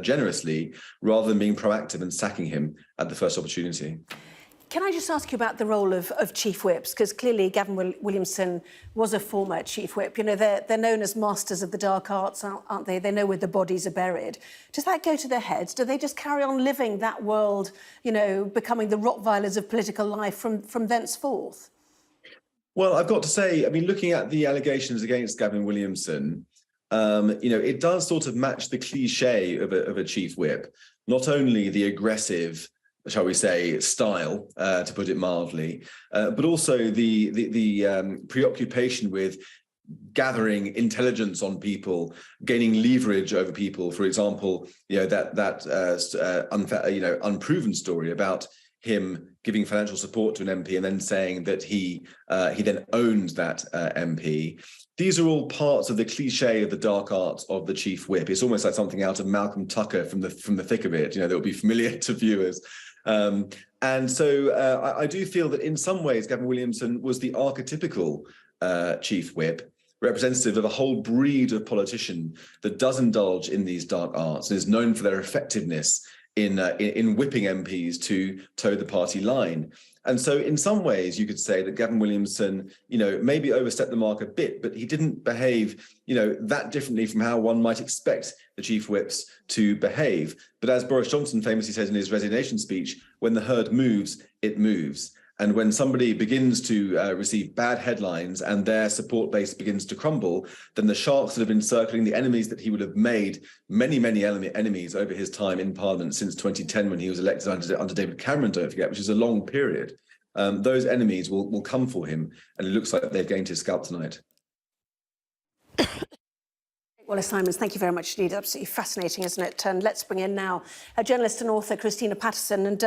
generously, rather than being proactive and sacking him at the first opportunity. Can I just ask you about the role of chief whips? Because clearly Gavin Williamson was a former chief whip. You know, they're known as masters of the dark arts, aren't they? They know where the bodies are buried. Does that go to their heads? Do they just carry on living that world, you know, becoming the Rottweilers of political life from thenceforth? Well, I've got to say, I mean, looking at the allegations against Gavin Williamson, you know, it does sort of match the cliche of a chief whip. Not only the aggressive, shall we say, style, to put it mildly, but also the preoccupation with gathering intelligence on people, gaining leverage over people. For example, you know, that unproven story about him giving financial support to an MP and then saying that he then owned that MP. These are all parts of the cliche of the dark arts of the chief whip. It's almost like something out of Malcolm Tucker from the thick of it, you know, that will be familiar to viewers. And so I do feel that in some ways Gavin Williamson was the archetypical chief whip, representative of a whole breed of politician that does indulge in these dark arts and is known for their effectiveness in whipping MPs to toe the party line. And so in some ways you could say that Gavin Williamson, you know, maybe overstepped the mark a bit, but he didn't behave, you know, that differently from how one might expect the chief whips to behave. But as Boris Johnson famously says in his resignation speech, when the herd moves, it moves. And when somebody begins to receive bad headlines and their support base begins to crumble, then the sharks that have been circling, the enemies that he would have made, many enemies over his time in Parliament since 2010 when he was elected under David Cameron, don't forget, which is a long period. those enemies will come for him, and it looks like they've gained his scalp tonight. Wallace Simons, thank you very much indeed. Absolutely fascinating, isn't it? And let's bring in now a journalist and author, Christina Patterson. And,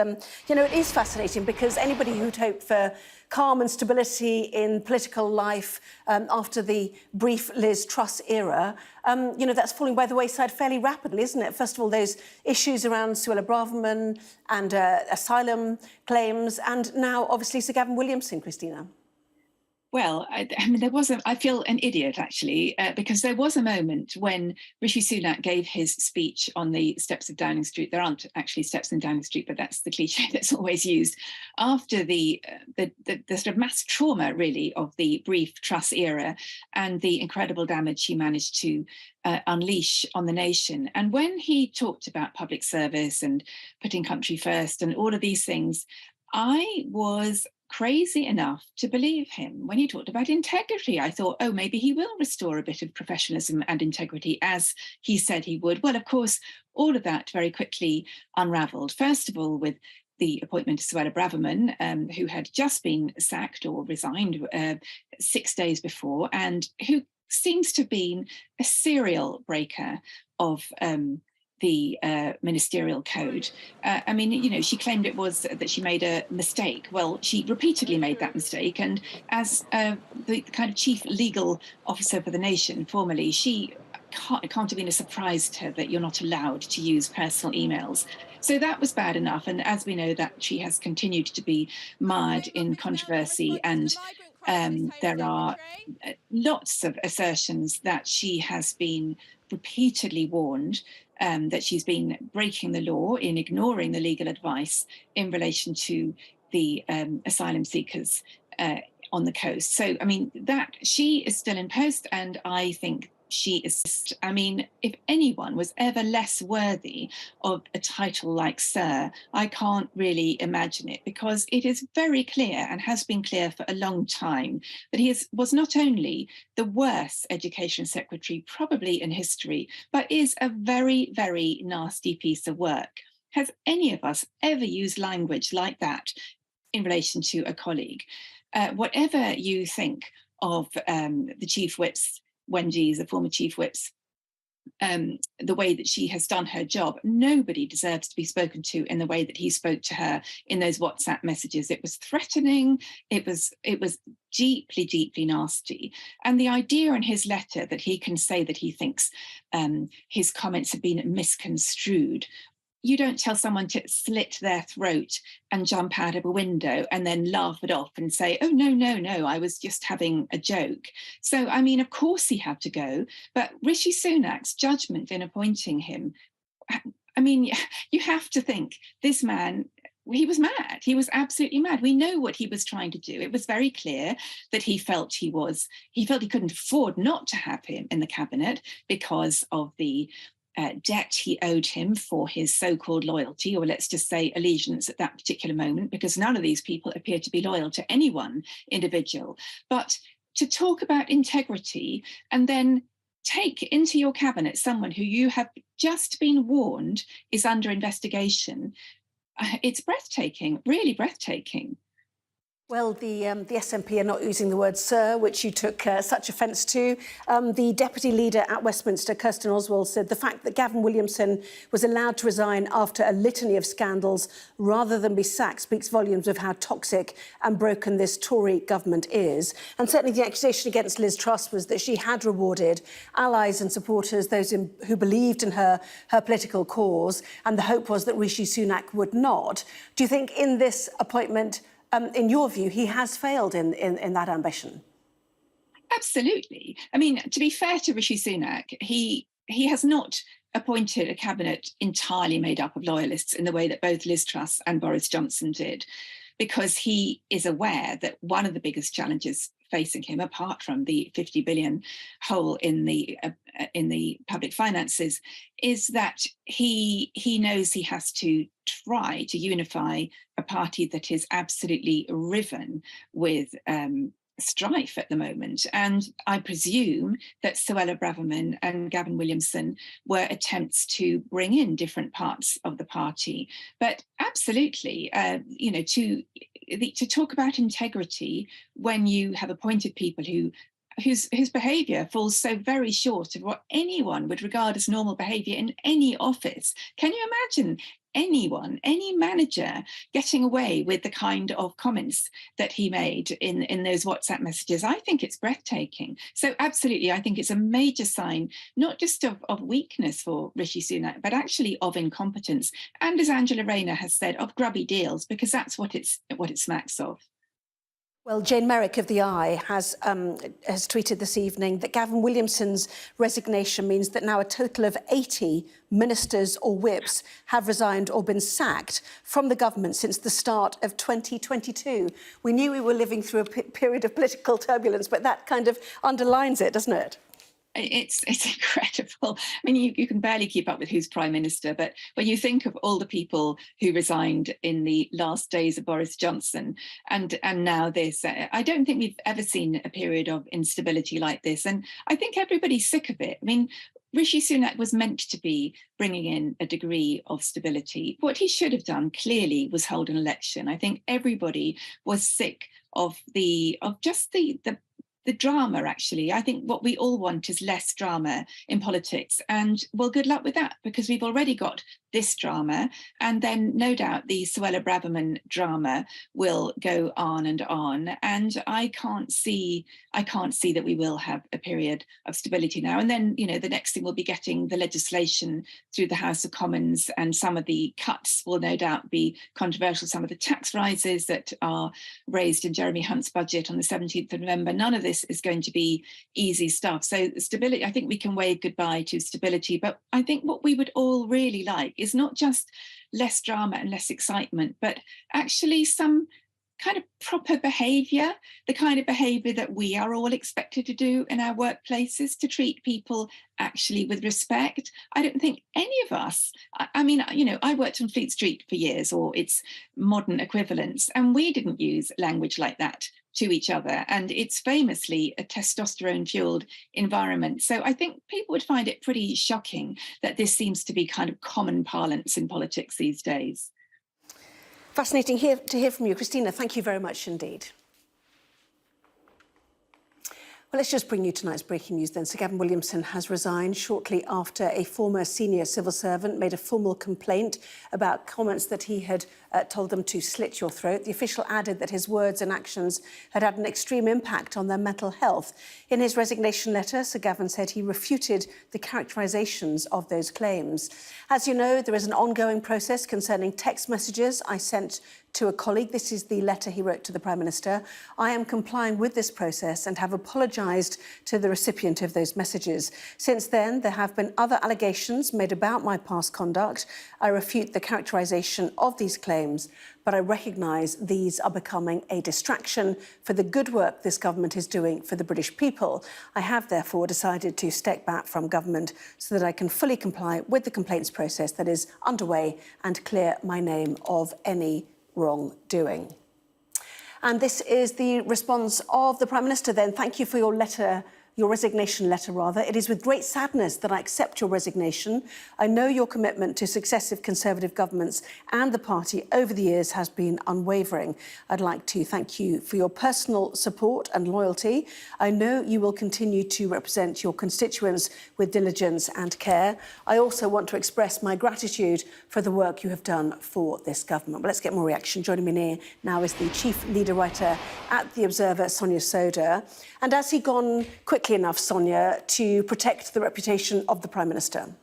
you know, it is fascinating because anybody who'd hoped for calm and stability in political life after the brief Liz Truss era, you know, that's falling by the wayside fairly rapidly, isn't it? First of all, those issues around Suella Braverman and asylum claims, and now, obviously, Sir Gavin Williamson, Christina. Well, I mean, I feel an idiot, actually, because there was a moment when Rishi Sunak gave his speech on the steps of Downing Street. There aren't actually steps in Downing Street, but that's the cliche that's always used. After the sort of mass trauma, really, of the brief Truss era and the incredible damage he managed to unleash on the nation. And when he talked about public service and putting country first and all of these things, I was crazy enough to believe him. When he talked about integrity, I thought, oh, maybe he will restore a bit of professionalism and integrity as he said he would. Well, of course, all of that very quickly unravelled. First of all, with the appointment of Suella Braverman, who had just been sacked or resigned 6 days before, and who seems to have been a serial breaker of the ministerial code. I mean, you know, she claimed it was that she made a mistake. Well, she repeatedly made that mistake. And as the kind of chief legal officer for the nation, formerly, it can't have been a surprise to her that you're not allowed to use personal emails. So that was bad enough. And as we know, that she has continued to be mired in controversy, and there are lots of assertions that she has been repeatedly warned that she's been breaking the law in ignoring the legal advice in relation to the asylum seekers on the coast. So, I mean, that she is still in post, and I think she is, I mean, if anyone was ever less worthy of a title like Sir, I can't really imagine it, because it is very clear, and has been clear for a long time, that he was not only the worst education secretary probably in history, but is a very, very nasty piece of work. Has any of us ever used language like that in relation to a colleague? Whatever you think of the Chief Whip's, Wendy's, the former Chief Whip's, the way that she has done her job, nobody deserves to be spoken to in the way that he spoke to her in those WhatsApp messages. It was threatening. It was deeply, deeply nasty. And the idea in his letter that he can say that he thinks his comments have been misconstrued. You don't tell someone to slit their throat and jump out of a window and then laugh it off and say, oh, no, I was just having a joke. So, I mean, of course he had to go. But Rishi Sunak's judgment in appointing him, I mean, you have to think this man, he was mad. He was absolutely mad. We know what he was trying to do. It was very clear that he felt he couldn't afford not to have him in the cabinet because of the debt he owed him for his so-called loyalty, or let's just say allegiance at that particular moment, because none of these people appear to be loyal to any one individual. But to talk about integrity and then take into your cabinet someone who you have just been warned is under investigation, it's breathtaking, really breathtaking. Well, the SNP are not using the word sir, which you took such offence to. The deputy leader at Westminster, Kirsten Oswald, said the fact that Gavin Williamson was allowed to resign after a litany of scandals rather than be sacked speaks volumes of how toxic and broken this Tory government is. And certainly the accusation against Liz Truss was that she had rewarded allies and supporters, those who believed in her political cause, and the hope was that Rishi Sunak would not. Do you think in this appointment, in your view, he has failed in that ambition? Absolutely. I mean, to be fair to Rishi Sunak, he has not appointed a cabinet entirely made up of loyalists in the way that both Liz Truss and Boris Johnson did, because he is aware that one of the biggest challenges facing him, apart from the 50 billion hole in the public finances, is that he knows he has to try to unify a party that is absolutely riven with strife at the moment. And I presume that Suella Braverman and Gavin Williamson were attempts to bring in different parts of the party. But absolutely, to talk about integrity when you have appointed people whose behaviour falls so very short of what anyone would regard as normal behaviour in any office. Can you imagine anyone, any manager, getting away with the kind of comments that he made in those WhatsApp messages? I think it's breathtaking. So absolutely, I think it's a major sign, not just of weakness for Rishi Sunak, but actually of incompetence. And as Angela Rayner has said, of grubby deals, because that's what it smacks of. Well, Jane Merrick of The Eye has tweeted this evening that Gavin Williamson's resignation means that now a total of 80 ministers or whips have resigned or been sacked from the government since the start of 2022. We knew we were living through a period of political turbulence, but that kind of underlines it, doesn't it? It's incredible. I mean, you can barely keep up with who's Prime Minister, but when you think of all the people who resigned in the last days of Boris Johnson and now this, I don't think we've ever seen a period of instability like this. And I think everybody's sick of it. I mean, Rishi Sunak was meant to be bringing in a degree of stability. What he should have done clearly was hold an election. I think everybody was sick of just the drama, actually. I think what we all want is less drama in politics. And well, good luck with that, because we've already got this drama. And then no doubt the Suella Braverman drama will go on. And I can't see that we will have a period of stability now. And then, you know, the next thing will be getting the legislation through the House of Commons, and some of the cuts will no doubt be controversial. Some of the tax rises that are raised in Jeremy Hunt's budget on the 17th of November, none of this is going to be easy stuff. So stability, I think we can wave goodbye to stability, but I think what we would all really like is not just less drama and less excitement, but actually some kind of proper behaviour, the kind of behaviour that we are all expected to do in our workplaces, to treat people actually with respect. I don't think any of us, I mean, you know, I worked on Fleet Street for years, or its modern equivalents, and we didn't use language like that to each other. And it's famously a testosterone-fueled environment. So I think people would find it pretty shocking that this seems to be kind of common parlance in politics these days. Fascinating to hear from you. Christina, thank you very much indeed. Well, let's just bring you tonight's breaking news then. Sir Gavin Williamson has resigned shortly after a former senior civil servant made a formal complaint about comments that he had told them to slit your throat. The official added that his words and actions had had an extreme impact on their mental health. In his resignation letter, Sir Gavin said he refuted the characterisations of those claims. As you know, there is an ongoing process concerning text messages I sent to a colleague. This is the letter he wrote to the Prime Minister. I am complying with this process and have apologised to the recipient of those messages. Since then, there have been other allegations made about my past conduct. I refute the characterisation of these claims, but I recognise these are becoming a distraction for the good work this government is doing for the British people. I have therefore decided to step back from government so that I can fully comply with the complaints process that is underway and clear my name of any wrongdoing. And this is the response of the Prime Minister then. Thank you for your letter, your resignation letter rather. It is with great sadness that I accept your resignation. I know your commitment to successive Conservative governments and the party over the years has been unwavering. I'd like to thank you for your personal support and loyalty. I know you will continue to represent your constituents with diligence and care. I also want to express my gratitude for the work you have done for this government. But let's get more reaction. Joining me now is the chief leader writer at The Observer, Sonia Soda. And has he gone quickly enough, Sonia, to protect the reputation of the Prime Minister?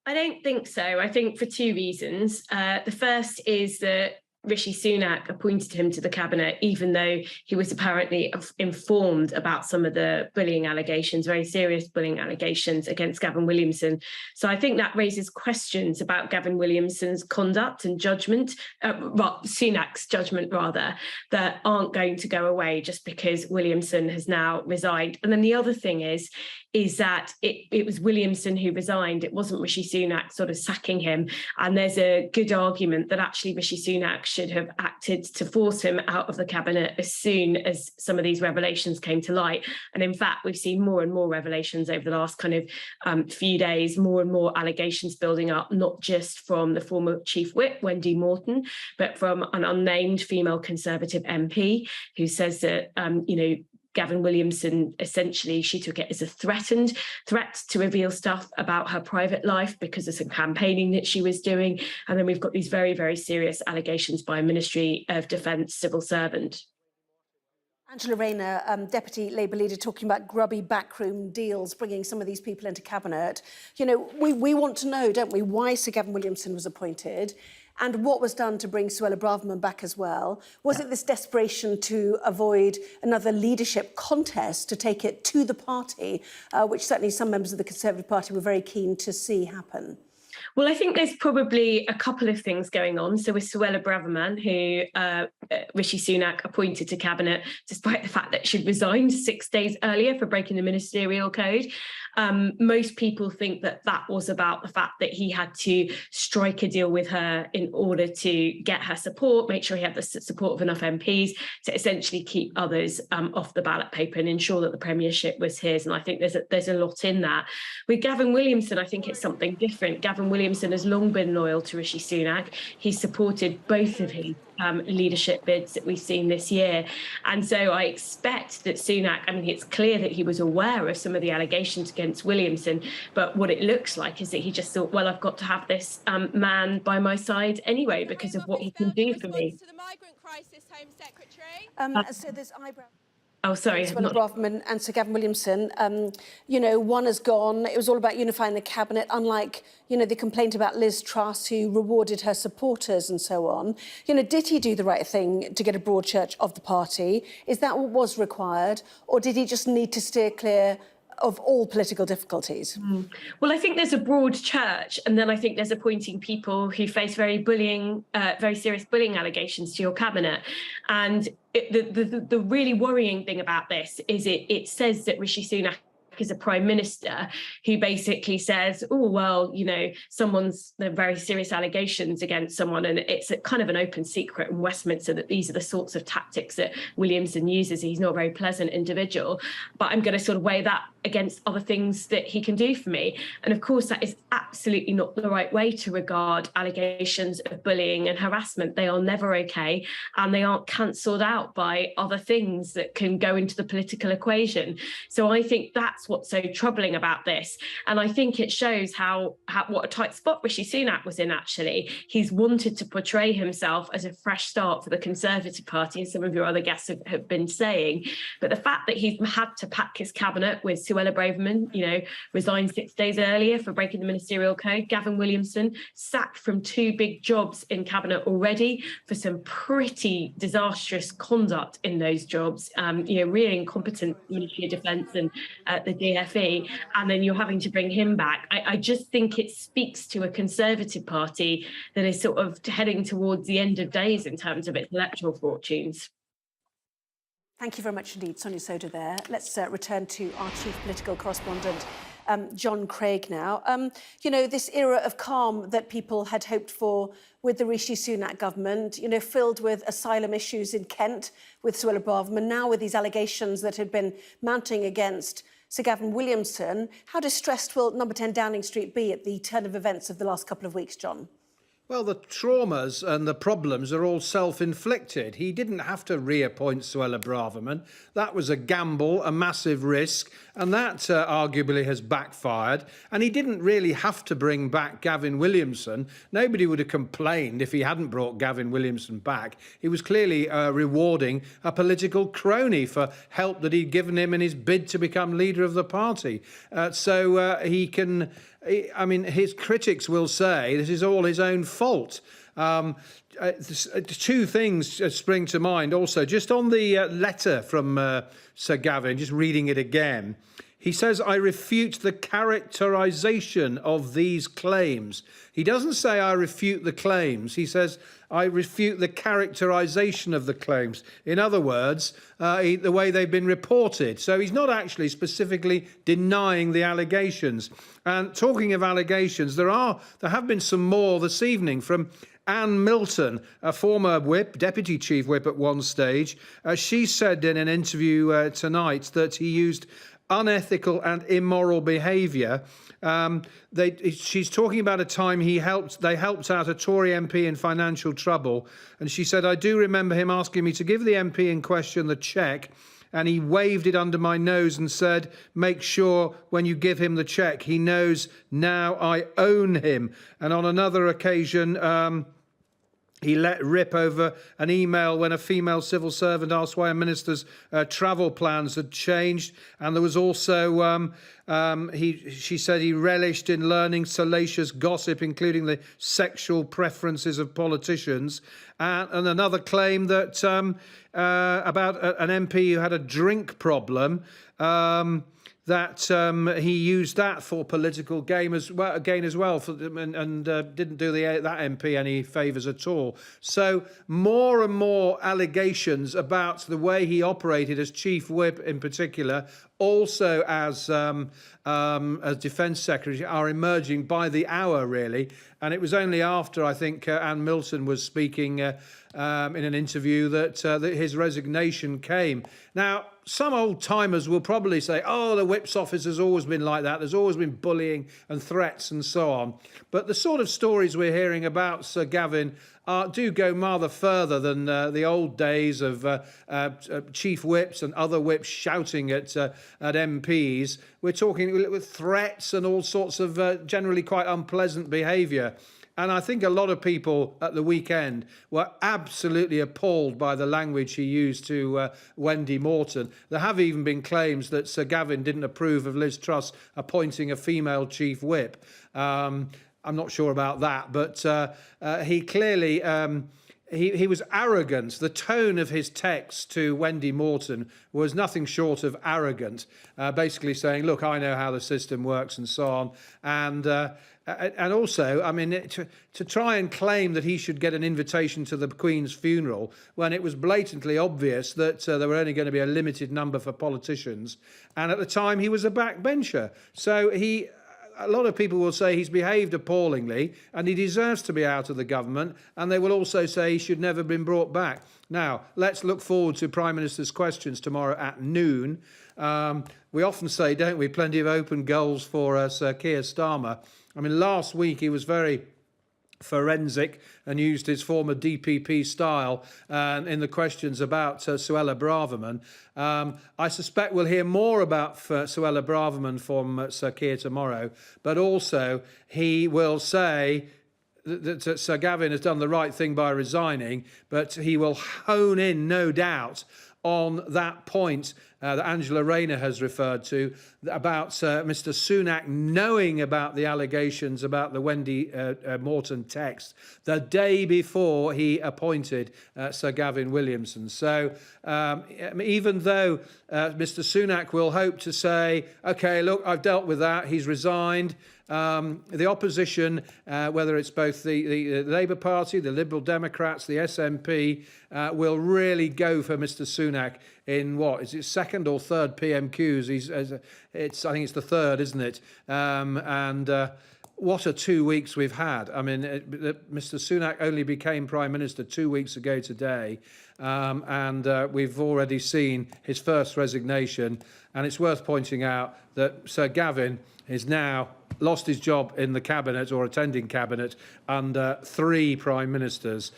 I don't think so. I think for two reasons. The first is that Rishi Sunak appointed him to the cabinet, even though he was apparently informed about some of the bullying allegations, very serious bullying allegations against Gavin Williamson. So I think that raises questions about Gavin Williamson's conduct and judgment, Sunak's judgment rather, that aren't going to go away just because Williamson has now resigned. And then the other thing is that it was Williamson who resigned. It wasn't Rishi Sunak sort of sacking him. And there's a good argument that actually Rishi Sunak should have acted to force him out of the cabinet as soon as some of these revelations came to light. And in fact, we've seen more and more revelations over the last kind of few days, more and more allegations building up, not just from the former Chief Whip, Wendy Morton, but from an unnamed female Conservative MP who says that, Gavin Williamson, essentially, she took it as a threat to reveal stuff about her private life because of some campaigning that she was doing. And then we've got these very, very serious allegations by a Ministry of Defence civil servant. Angela Rayner, Deputy Labour leader, talking about grubby backroom deals, bringing some of these people into cabinet. We want to know, don't we, why Sir Gavin Williamson was appointed and what was done to bring Suella Braverman back as well. Was it this desperation to avoid another leadership contest to take it to the party, which certainly some members of the Conservative Party were very keen to see happen? Well, I think there's probably a couple of things going on. So with Suella Braverman, who Rishi Sunak appointed to cabinet, despite the fact that she'd resigned 6 days earlier for breaking the ministerial code, most people think that was about the fact that he had to strike a deal with her in order to get her support, make sure he had the support of enough MPs to essentially keep others off the ballot paper and ensure that the premiership was his. And I think there's a lot in that. With Gavin Williamson, I think it's something different. Gavin Williamson has long been loyal to Rishi Sunak. He's supported both of his leadership bids that we've seen this year. And so I expect that Sunak, it's clear that he was aware of some of the allegations against Williamson, but what it looks like is that he just thought, well, I've got to have this man by my side anyway because of what he can do for me. To the migrant crisis, Home Secretary. So there's eyebrow. Oh, sorry. Suella Braverman and Sir Gavin Williamson, one has gone. It was all about unifying the cabinet, unlike, the complaint about Liz Truss, who rewarded her supporters and so on. Did he do the right thing to get a broad church of the party? Is that what was required? Or did he just need to steer clear of all political difficulties? Well, I think there's a broad church, and then I think there's appointing people who face very serious bullying allegations to your cabinet. And the really worrying thing about this is it says that Rishi Sunak is a prime minister who basically says, oh, well, there are very serious allegations against someone, and it's a kind of an open secret in Westminster that these are the sorts of tactics that Williamson uses. He's not a very pleasant individual, but I'm going to sort of weigh that against other things that he can do for me. And of course, that is absolutely not the right way to regard allegations of bullying and harassment. They are never okay, and they aren't cancelled out by other things that can go into the political equation. So I think that's what's so troubling about this. And I think it shows what a tight spot Rishi Sunak was in, actually. He's wanted to portray himself as a fresh start for the Conservative Party, as some of your other guests have been saying. But the fact that he's had to pack his cabinet with Suella Braverman, resigned 6 days earlier for breaking the ministerial code, Gavin Williamson sacked from 2 big jobs in cabinet already for some pretty disastrous conduct in those jobs, really incompetent Ministry of Defence and the DFE, and then you're having to bring him back. I just think it speaks to a Conservative Party that is sort of heading towards the end of days in terms of its electoral fortunes. Thank you very much indeed, Sonia Soda there. Let's return to our chief political correspondent, John Craig now. This era of calm that people had hoped for with the Rishi Sunak government, filled with asylum issues in Kent with Suella Braverman, now with these allegations that had been mounting against Sir Gavin Williamson. How distressed will Number 10 Downing Street be at the turn of events of the last couple of weeks, John? Well, the traumas and the problems are all self-inflicted. He didn't have to reappoint Suella Braverman. That was a gamble, a massive risk, and that arguably has backfired. And he didn't really have to bring back Gavin Williamson. Nobody would have complained if he hadn't brought Gavin Williamson back. He was clearly rewarding a political crony for help that he'd given him in his bid to become leader of the party. So he can... his critics will say this is all his own fault. 2 things spring to mind also. Just on the letter from Sir Gavin, just reading it again. He says, I refute the characterisation of these claims. He doesn't say I refute the claims. He says, I refute the characterisation of the claims. In other words, the way they've been reported. So he's not actually specifically denying the allegations. And talking of allegations, there have been some more this evening from Anne Milton, a former whip, deputy chief whip at one stage, she said in an interview tonight that he used unethical and immoral behaviour. She's talking about a time they helped out a Tory MP in financial trouble, and she said, "I do remember him asking me to give the MP in question the cheque, and he waved it under my nose and said, 'Make sure when you give him the cheque, he knows now I own him.'" And on another occasion, he let rip over an email when a female civil servant asked why a minister's travel plans had changed. And there was also, she said he relished in learning salacious gossip, including the sexual preferences of politicians. And another claim that about an MP who had a drink problem, that he used that for political gain as well, and didn't do that MP any favours at all. So more and more allegations about the way he operated as chief whip, in particular, also as Defence Secretary, are emerging by the hour, really. And it was only after, I think, Anne Milton was speaking in an interview that his resignation came. Now, some old-timers will probably say, oh, the whip's office has always been like that. There's always been bullying and threats and so on. But the sort of stories we're hearing about Sir Gavin do go rather further than the old days of chief whips and other whips shouting at MPs. We're talking with threats and all sorts of generally quite unpleasant behaviour. And I think a lot of people at the weekend were absolutely appalled by the language he used to Wendy Morton. There have even been claims that Sir Gavin didn't approve of Liz Truss appointing a female chief whip. I'm not sure about that, but he clearly... He was arrogant. The tone of his text to Wendy Morton was nothing short of arrogant, basically saying, look, I know how the system works and so on. And also, I mean, to try and claim that he should get an invitation to the Queen's funeral when it was blatantly obvious that there were only going to be a limited number for politicians. And at the time, he was a backbencher. So a lot of people will say he's behaved appallingly and he deserves to be out of the government, and they will also say he should never have been brought back. Now, let's look forward to Prime Minister's questions tomorrow at noon. We often say, don't we, plenty of open goals for Sir Keir Starmer. I mean, last week he was very forensic and used his former DPP style in the questions about Suella Braverman. I suspect we'll hear more about Suella Braverman from Sir Keir tomorrow, but also he will say that Sir Gavin has done the right thing by resigning, but he will hone in, no doubt, on that point that Angela Rayner has referred to about Mr Sunak knowing about the allegations about the Wendy Morton text the day before he appointed Sir Gavin Williamson. So even though Mr Sunak will hope to say, OK, look, I've dealt with that, he's resigned, the opposition, whether it's both the Labour Party, the Liberal Democrats, the SNP, will really go for Mr Sunak in what is it, second or third PMQs? I think it's the third, isn't it? What a 2 weeks we've had. I mean, Mr Sunak only became Prime Minister 2 weeks ago today, and we've already seen his first resignation. And it's worth pointing out that Sir Gavin is now lost his job in the cabinet or attending cabinet under 3 prime ministers: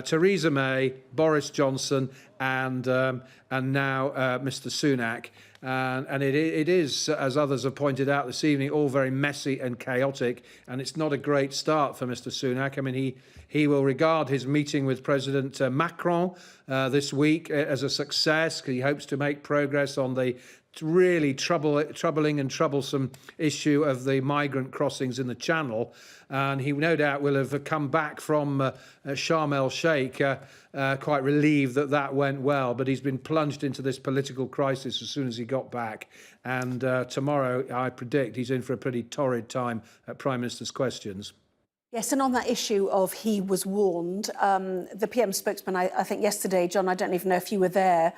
Theresa May, Boris Johnson, and now Mr Sunak. And it is, as others have pointed out this evening, all very messy and chaotic, and it's not a great start for Mr Sunak. I mean, he will regard his meeting with President Macron this week as a success. He hopes to make progress on the really troubling and troublesome issue of the migrant crossings in the Channel. And he no doubt will have come back from Sharm el-Sheikh quite relieved that went well. But he's been plunged into this political crisis as soon as he got back. And tomorrow, I predict, he's in for a pretty torrid time at Prime Minister's questions. Yes, and on that issue of he was warned, the PM spokesman, I think yesterday, John, I don't even know if you were there,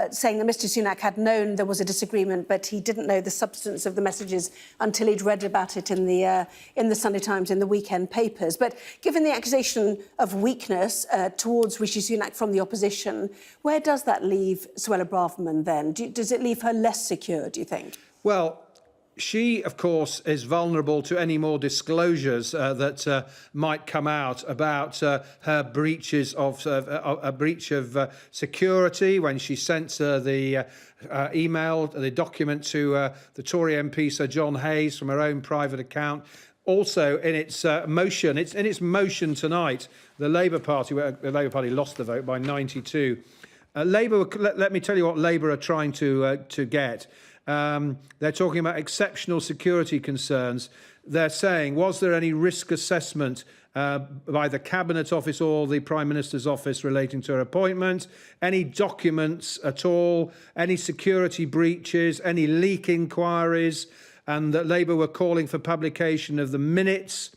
saying that Mr Sunak had known there was a disagreement, but he didn't know the substance of the messages until he'd read about it in the Sunday Times, in the weekend papers. But given the accusation of weakness towards Rishi Sunak from the opposition, where does that leave Suella Braverman then? Does it leave her less secure, do you think? Well, she, of course, is vulnerable to any more disclosures that might come out about her breaches of a breach of security when she sent the email, the document to the Tory MP Sir John Hayes from her own private account. Also, in its motion tonight, the Labour Party lost the vote by 92. Labour, let me tell you what Labour are trying to get. They're talking about exceptional security concerns. They're saying, was there any risk assessment by the Cabinet Office or the Prime Minister's office relating to her appointment? Any documents at all? Any security breaches? Any leak inquiries? And that Labour were calling for publication of the minutes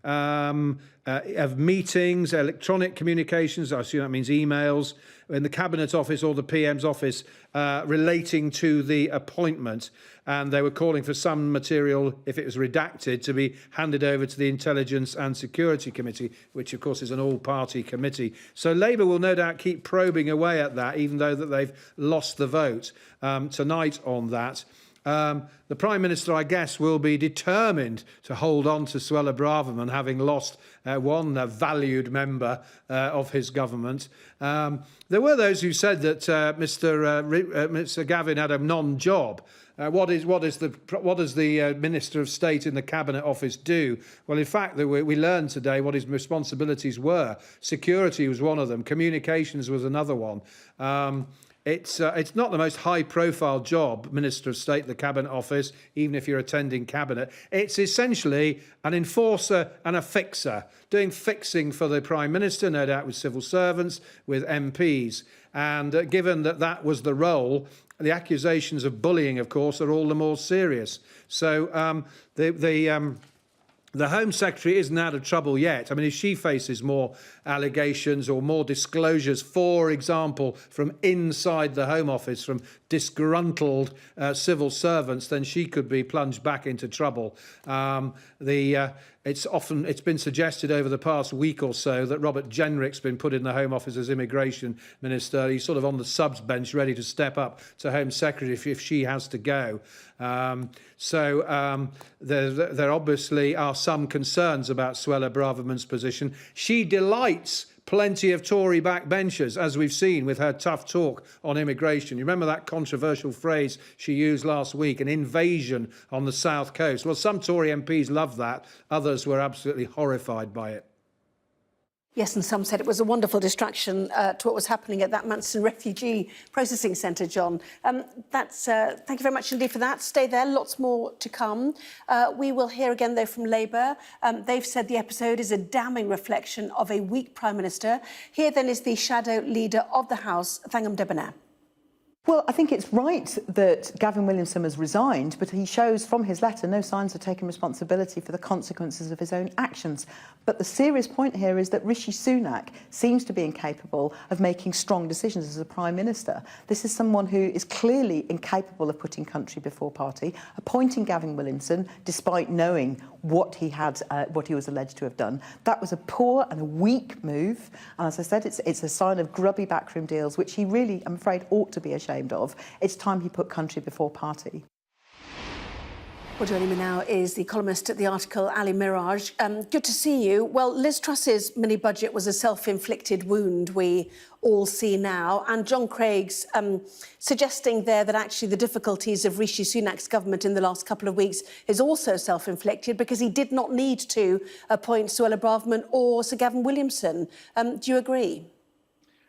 of meetings, electronic communications, I assume that means emails, in the Cabinet Office or the PM's office relating to the appointment. And they were calling for some material, if it was redacted, to be handed over to the Intelligence and Security Committee, which, of course, is an all-party committee. So Labour will no doubt keep probing away at that, even though that they've lost the vote tonight on that. The Prime Minister, I guess, will be determined to hold on to Suella Braverman, having lost one valued member of his government. There were those who said that Mr Gavin had a non-job. What does the Minister of State in the Cabinet Office do? Well, in fact, we learned today what his responsibilities were. Security was one of them. Communications was another one. It's not the most high-profile job, Minister of State, the Cabinet Office, even if you're attending Cabinet. It's essentially an enforcer and a fixer, doing fixing for the Prime Minister, no doubt with civil servants, with MPs. And given that that was the role, the accusations of bullying, of course, are all the more serious. So the Home Secretary isn't out of trouble yet. I mean, if she faces more allegations or more disclosures, for example, from inside the Home Office, from disgruntled civil servants, then she could be plunged back into trouble. It's been suggested over the past week or so that Robert Jenrick's been put in the Home Office as Immigration Minister. He's sort of on the subs bench, ready to step up to Home Secretary if she has to go. There obviously are some concerns about Suella Braverman's position. She delights plenty of Tory backbenchers, as we've seen with her tough talk on immigration. You remember that controversial phrase she used last week, an invasion on the South Coast? Well, some Tory MPs loved that. Others were absolutely horrified by it. Yes, and some said it was a wonderful distraction to what was happening at that Manson refugee processing centre, John. Thank you very much indeed for that. Stay there, lots more to come. We will hear again, though, from Labour. They've said the episode is a damning reflection of a weak Prime Minister. Here, then, is the shadow leader of the House, Thangam Debonair. Well, I think it's right that Gavin Williamson has resigned, but he shows from his letter no signs of taking responsibility for the consequences of his own actions. But the serious point here is that Rishi Sunak seems to be incapable of making strong decisions as a Prime Minister. This is someone who is clearly incapable of putting country before party, appointing Gavin Williamson despite knowing what he was alleged to have done. That was a poor and a weak move. And as I said, it's a sign of grubby backroom deals, which he really, I'm afraid, ought to be ashamed of. It's time he put country before party. Well, joining me now is the columnist at the article, Ali Miraj. Good to see you. Well, Liz Truss's mini-budget was a self-inflicted wound we all see now. And John Craig's suggesting there that actually the difficulties of Rishi Sunak's government in the last couple of weeks is also self-inflicted because he did not need to appoint Suella Braverman or Sir Gavin Williamson. Do you agree?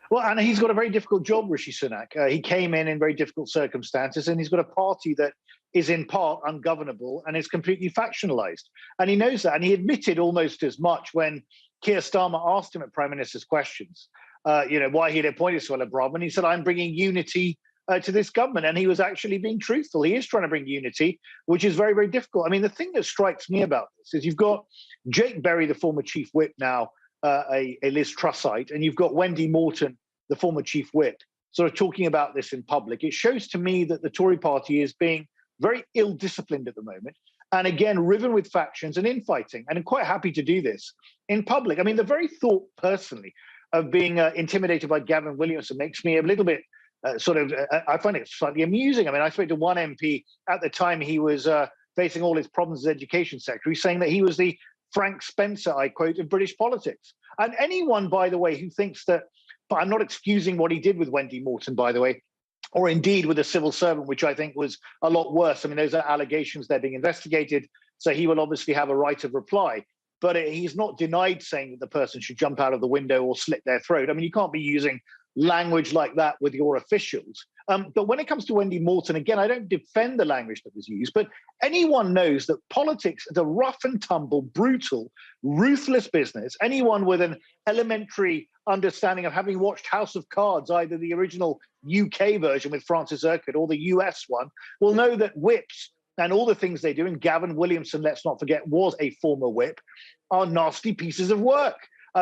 Well, and he's got a very difficult job, Rishi Sunak. He came in very difficult circumstances, and he's got a party that is in part ungovernable and is completely factionalised. And he knows that. And he admitted almost as much when Keir Starmer asked him at Prime Minister's questions, why he'd appointed Suella Braverman. He said, I'm bringing unity to this government, and he was actually being truthful. He is trying to bring unity, which is very, very difficult. I mean, the thing that strikes me about this is you've got Jake Berry, the former chief whip, now a Liz Trussite, and you've got Wendy Morton, the former chief whip, sort of talking about this in public. It shows to me that the Tory party is being very ill-disciplined at the moment, and again, riven with factions and infighting, and I'm quite happy to do this in public. I mean, the very thought, personally, of being intimidated by Gavin Williamson makes me a little bit I find it slightly amusing. I mean, I spoke to one MP at the time he was facing all his problems as education secretary, saying that he was the Frank Spencer, I quote, of British politics. And anyone, by the way, who thinks that, but I'm not excusing what he did with Wendy Morton, by the way, or indeed with a civil servant, which I think was a lot worse. I mean, those are allegations, they're being investigated, so he will obviously have a right of reply. But he's not denied saying that the person should jump out of the window or slit their throat. I mean, you can't be using language like that with your officials. But when it comes to Wendy Morton, again, I don't defend the language that was used, but anyone knows that politics is a rough and tumble, brutal, ruthless business. Anyone with an elementary understanding of having watched House of Cards, either the original UK version with Francis Urquhart or the US one, will know that whips and all the things they do, and Gavin Williamson, let's not forget, was a former whip, are nasty pieces of work.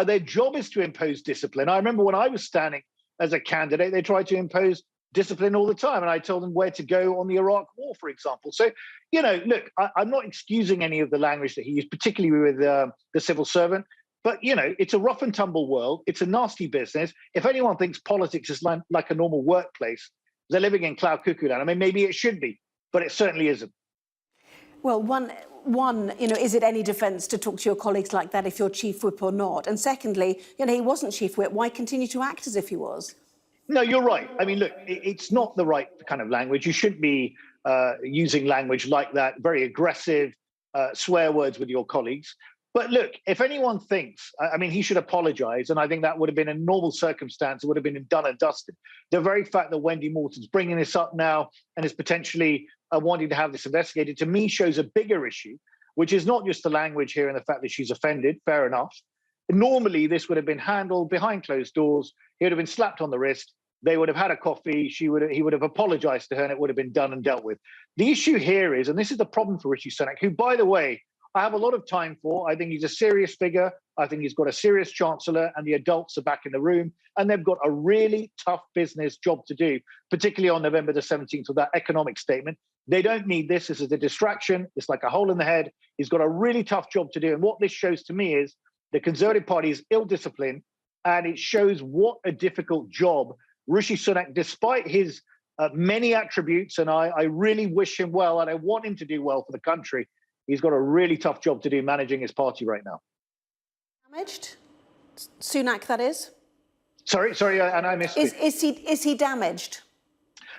Their job is to impose discipline. I remember when I was standing as a candidate, they tried to impose discipline all the time, and I told them where to go on the Iraq War, for example. So, you know, look, I'm not excusing any of the language that he used, particularly with the civil servant, but, you know, it's a rough and tumble world. It's a nasty business. If anyone thinks politics is like a normal workplace, they're living in cloud cuckoo land. I mean, maybe it should be, but it certainly isn't. Well, one, you know, is it any defence to talk to your colleagues like that if you're chief whip or not? And secondly, you know, he wasn't chief whip. Why continue to act as if he was? No, you're right. I mean, look, it's not the right kind of language. You shouldn't be using language like that, very aggressive swear words with your colleagues. But look, if anyone thinks, I mean, he should apologise, and I think that would have been a normal circumstance. It would have been done and dusted. The very fact that Wendy Morton's bringing this up now and is potentially wanting to have this investigated, to me, shows a bigger issue, which is not just the language here and the fact that she's offended, fair enough. Normally, this would have been handled behind closed doors. He would have been slapped on the wrist. They would have had a coffee. He would have apologised to her, and it would have been done and dealt with. The issue here is, and this is the problem for Rishi Sunak, who, by the way, I have a lot of time for. I think he's a serious figure. I think he's got a serious chancellor, and the adults are back in the room, and they've got a really tough business job to do, particularly on November the 17th with that economic statement. They don't need this. This is a distraction. It's like a hole in the head. He's got a really tough job to do. And what this shows to me is the Conservative Party is ill-disciplined, and it shows what a difficult job Rishi Sunak, despite his many attributes, and I really wish him well, and I want him to do well for the country, he's got a really tough job to do managing his party right now. Damaged? Sunak, that is? Sorry, and I missed it. Is he damaged?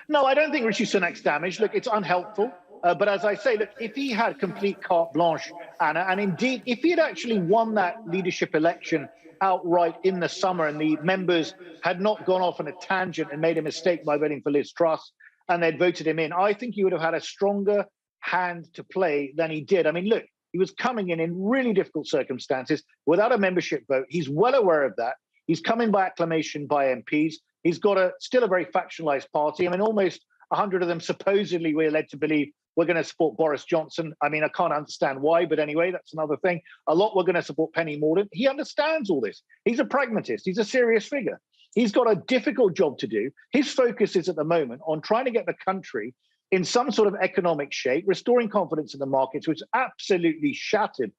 No, I don't think Rishi Sunak's damaged. Look, it's unhelpful. But as I say, look, if he had complete carte blanche, Anna, and indeed, if he had actually won that leadership election outright in the summer and the members had not gone off on a tangent and made a mistake by voting for Liz Truss and they'd voted him in, I think he would have had a stronger hand to play than he did. I mean, look, he was coming in really difficult circumstances without a membership vote. He's well aware of that. He's coming by acclamation by MPs. He's got still a very factionalized party. I mean, almost 100 of them supposedly we're led to believe we're going to support Boris Johnson. I mean, I can't understand why, but anyway, that's another thing. A lot we're going to support Penny Mordaunt. He understands all this. He's a pragmatist. He's a serious figure. He's got a difficult job to do. His focus is at the moment on trying to get the country in some sort of economic shape, restoring confidence in the markets, which is absolutely shattered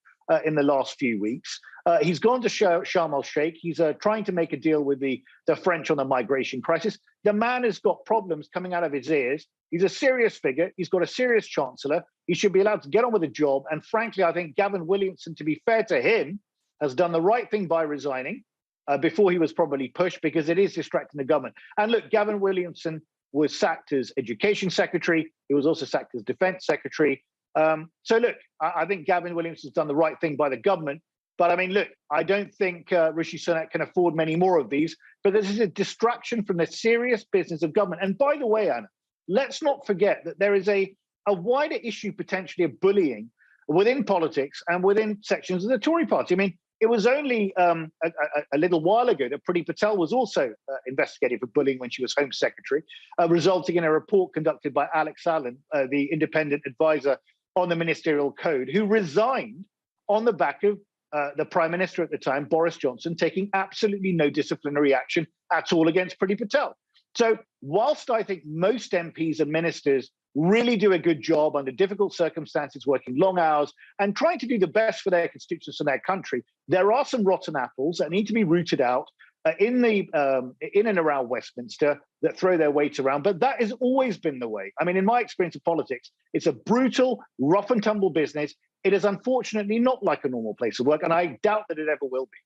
in the last few weeks. He's gone to Sharm el-Sheikh. He's trying to make a deal with the French on the migration crisis. The man has got problems coming out of his ears. He's a serious figure. He's got a serious chancellor. He should be allowed to get on with the job. And frankly, I think Gavin Williamson, to be fair to him, has done the right thing by resigning before he was probably pushed, because it is distracting the government. And look, Gavin Williamson was sacked as education secretary. He was also sacked as defense secretary. So look, I think Gavin Williamson's done the right thing by the government. But I mean, look, I don't think Rishi Sunak can afford many more of these, because this is a distraction from the serious business of government. And by the way, Anna, let's not forget that there is a wider issue potentially of bullying within politics and within sections of the Tory party. I mean, It was only a little while ago that Priti Patel was also investigated for bullying when she was Home Secretary, resulting in a report conducted by Alex Allen, the independent advisor on the ministerial code, who resigned on the back of the Prime Minister at the time, Boris Johnson, taking absolutely no disciplinary action at all against Priti Patel. So whilst I think most MPs and ministers really do a good job under difficult circumstances, working long hours and trying to do the best for their constituents and their country, there are some rotten apples that need to be rooted out in and around Westminster that throw their weight around. But that has always been the way. I mean, in my experience of politics, it's a brutal, rough and tumble business. It is unfortunately not like a normal place of work, and I doubt that it ever will be.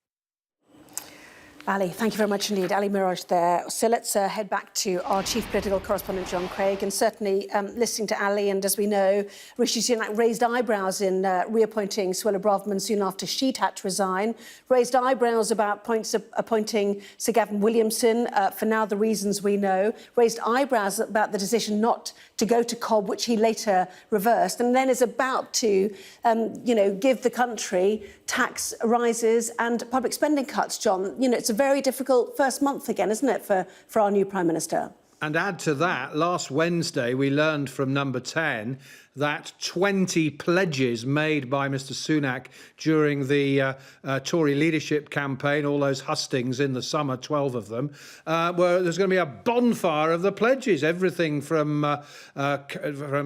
Ali, thank you very much indeed. Ali Miraj there. So let's head back to our chief political correspondent, John Craig. And certainly listening to Ali, and as we know, Rishi Sunak raised eyebrows in reappointing Suella Braverman soon after she'd had to resign, raised eyebrows about points of appointing Sir Gavin Williamson, for now the reasons we know, raised eyebrows about the decision not to go to COB, which he later reversed, and then is about to, give the country tax rises and public spending cuts, John. It's a very difficult first month again, isn't it, for our new Prime Minister? And add to that, last Wednesday, we learned from Number 10 that 20 pledges made by Mr Sunak during the Tory leadership campaign, all those hustings in the summer, 12 of them, there's going to be a bonfire of the pledges, everything from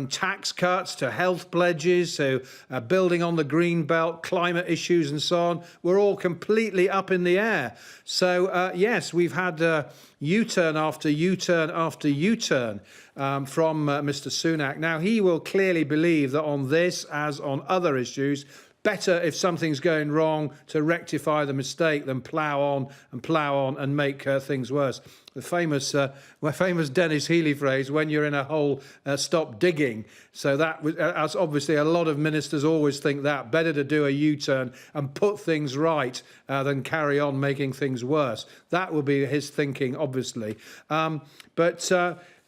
tax cuts to health pledges to building on the green belt, climate issues and so on. We're all completely up in the air. So, yes, we've had U-turn after U-turn after U-turn from Mr Sunak. Now, he will clearly believe that on this, as on other issues, better if something's going wrong to rectify the mistake than plough on and make things worse. The famous Dennis Healey phrase, when you're in a hole, stop digging. So that was, as obviously a lot of ministers always think that, better to do a U-turn and put things right than carry on making things worse. That will be his thinking, obviously.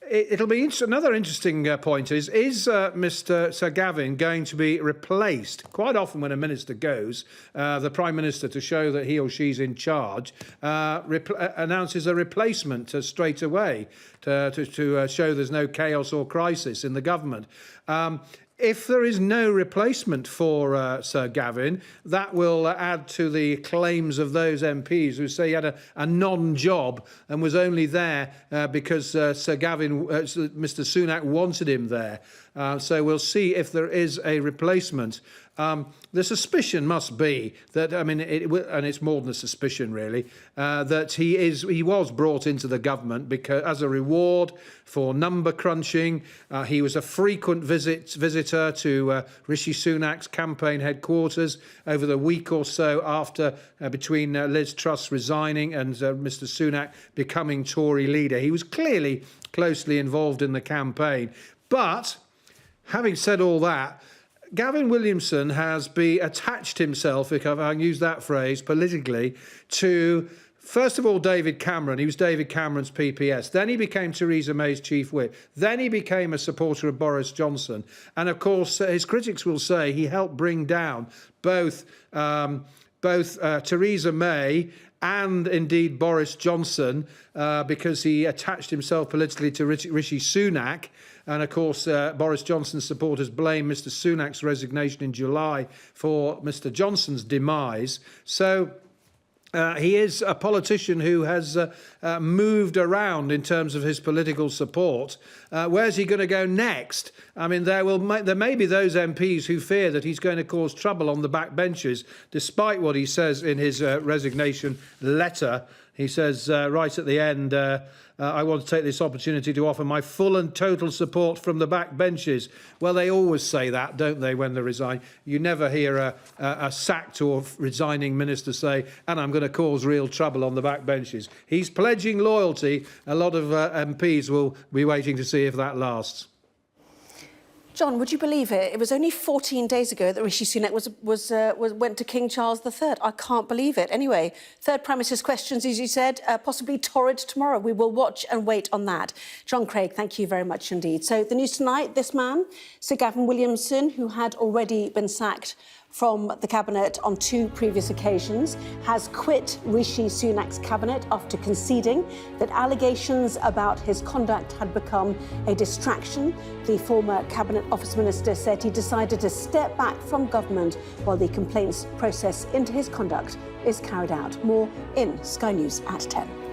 It'll be another interesting point is Mr Sir Gavin going to be replaced? Quite often when a minister goes, the Prime Minister, to show that he or she's in charge, announces a replacement straight away to show there's no chaos or crisis in the government. If there is no replacement for Sir Gavin, that will add to the claims of those MPs who say he had a non-job and was only there because Sir Gavin, Mr Sunak wanted him there. So we'll see if there is a replacement. The suspicion must be that, and it's more than a suspicion really, that he was brought into the government because as a reward for number crunching. He was a frequent visitor to Rishi Sunak's campaign headquarters over the week or so after between Liz Truss resigning and Mr Sunak becoming Tory leader. He was clearly closely involved in the campaign. But having said all that, Gavin Williamson has attached himself, if I can use that phrase, politically, to, first of all, David Cameron. He was David Cameron's PPS. Then he became Theresa May's chief whip. Then he became a supporter of Boris Johnson. And, of course, his critics will say he helped bring down both Theresa May and indeed Boris Johnson because he attached himself politically to Rishi Sunak. And, of course, Boris Johnson's supporters blame Mr Sunak's resignation in July for Mr Johnson's demise. So he is a politician who has moved around in terms of his political support. Where's he going to go next? I mean, there may be those MPs who fear that he's going to cause trouble on the backbenches, despite what he says in his resignation letter. He says right at the end, I want to take this opportunity to offer my full and total support from the backbenches. Well, they always say that, don't they, when they resign? You never hear a sacked or resigning minister say, and I'm going to cause real trouble on the backbenches. He's pledging loyalty. A lot of MPs will be waiting to see if that lasts. John, would you believe it? It was only 14 days ago that Rishi Sunak went to King Charles III. I can't believe it. Anyway, third Prime Minister's questions, as you said, possibly torrid tomorrow. We will watch and wait on that. John Craig, thank you very much indeed. So the news tonight, this man, Sir Gavin Williamson, who had already been sacked from the cabinet on 2 previous occasions, has quit Rishi Sunak's cabinet after conceding that allegations about his conduct had become a distraction. The former Cabinet Office Minister said he decided to step back from government while the complaints process into his conduct is carried out. More in Sky News at 10.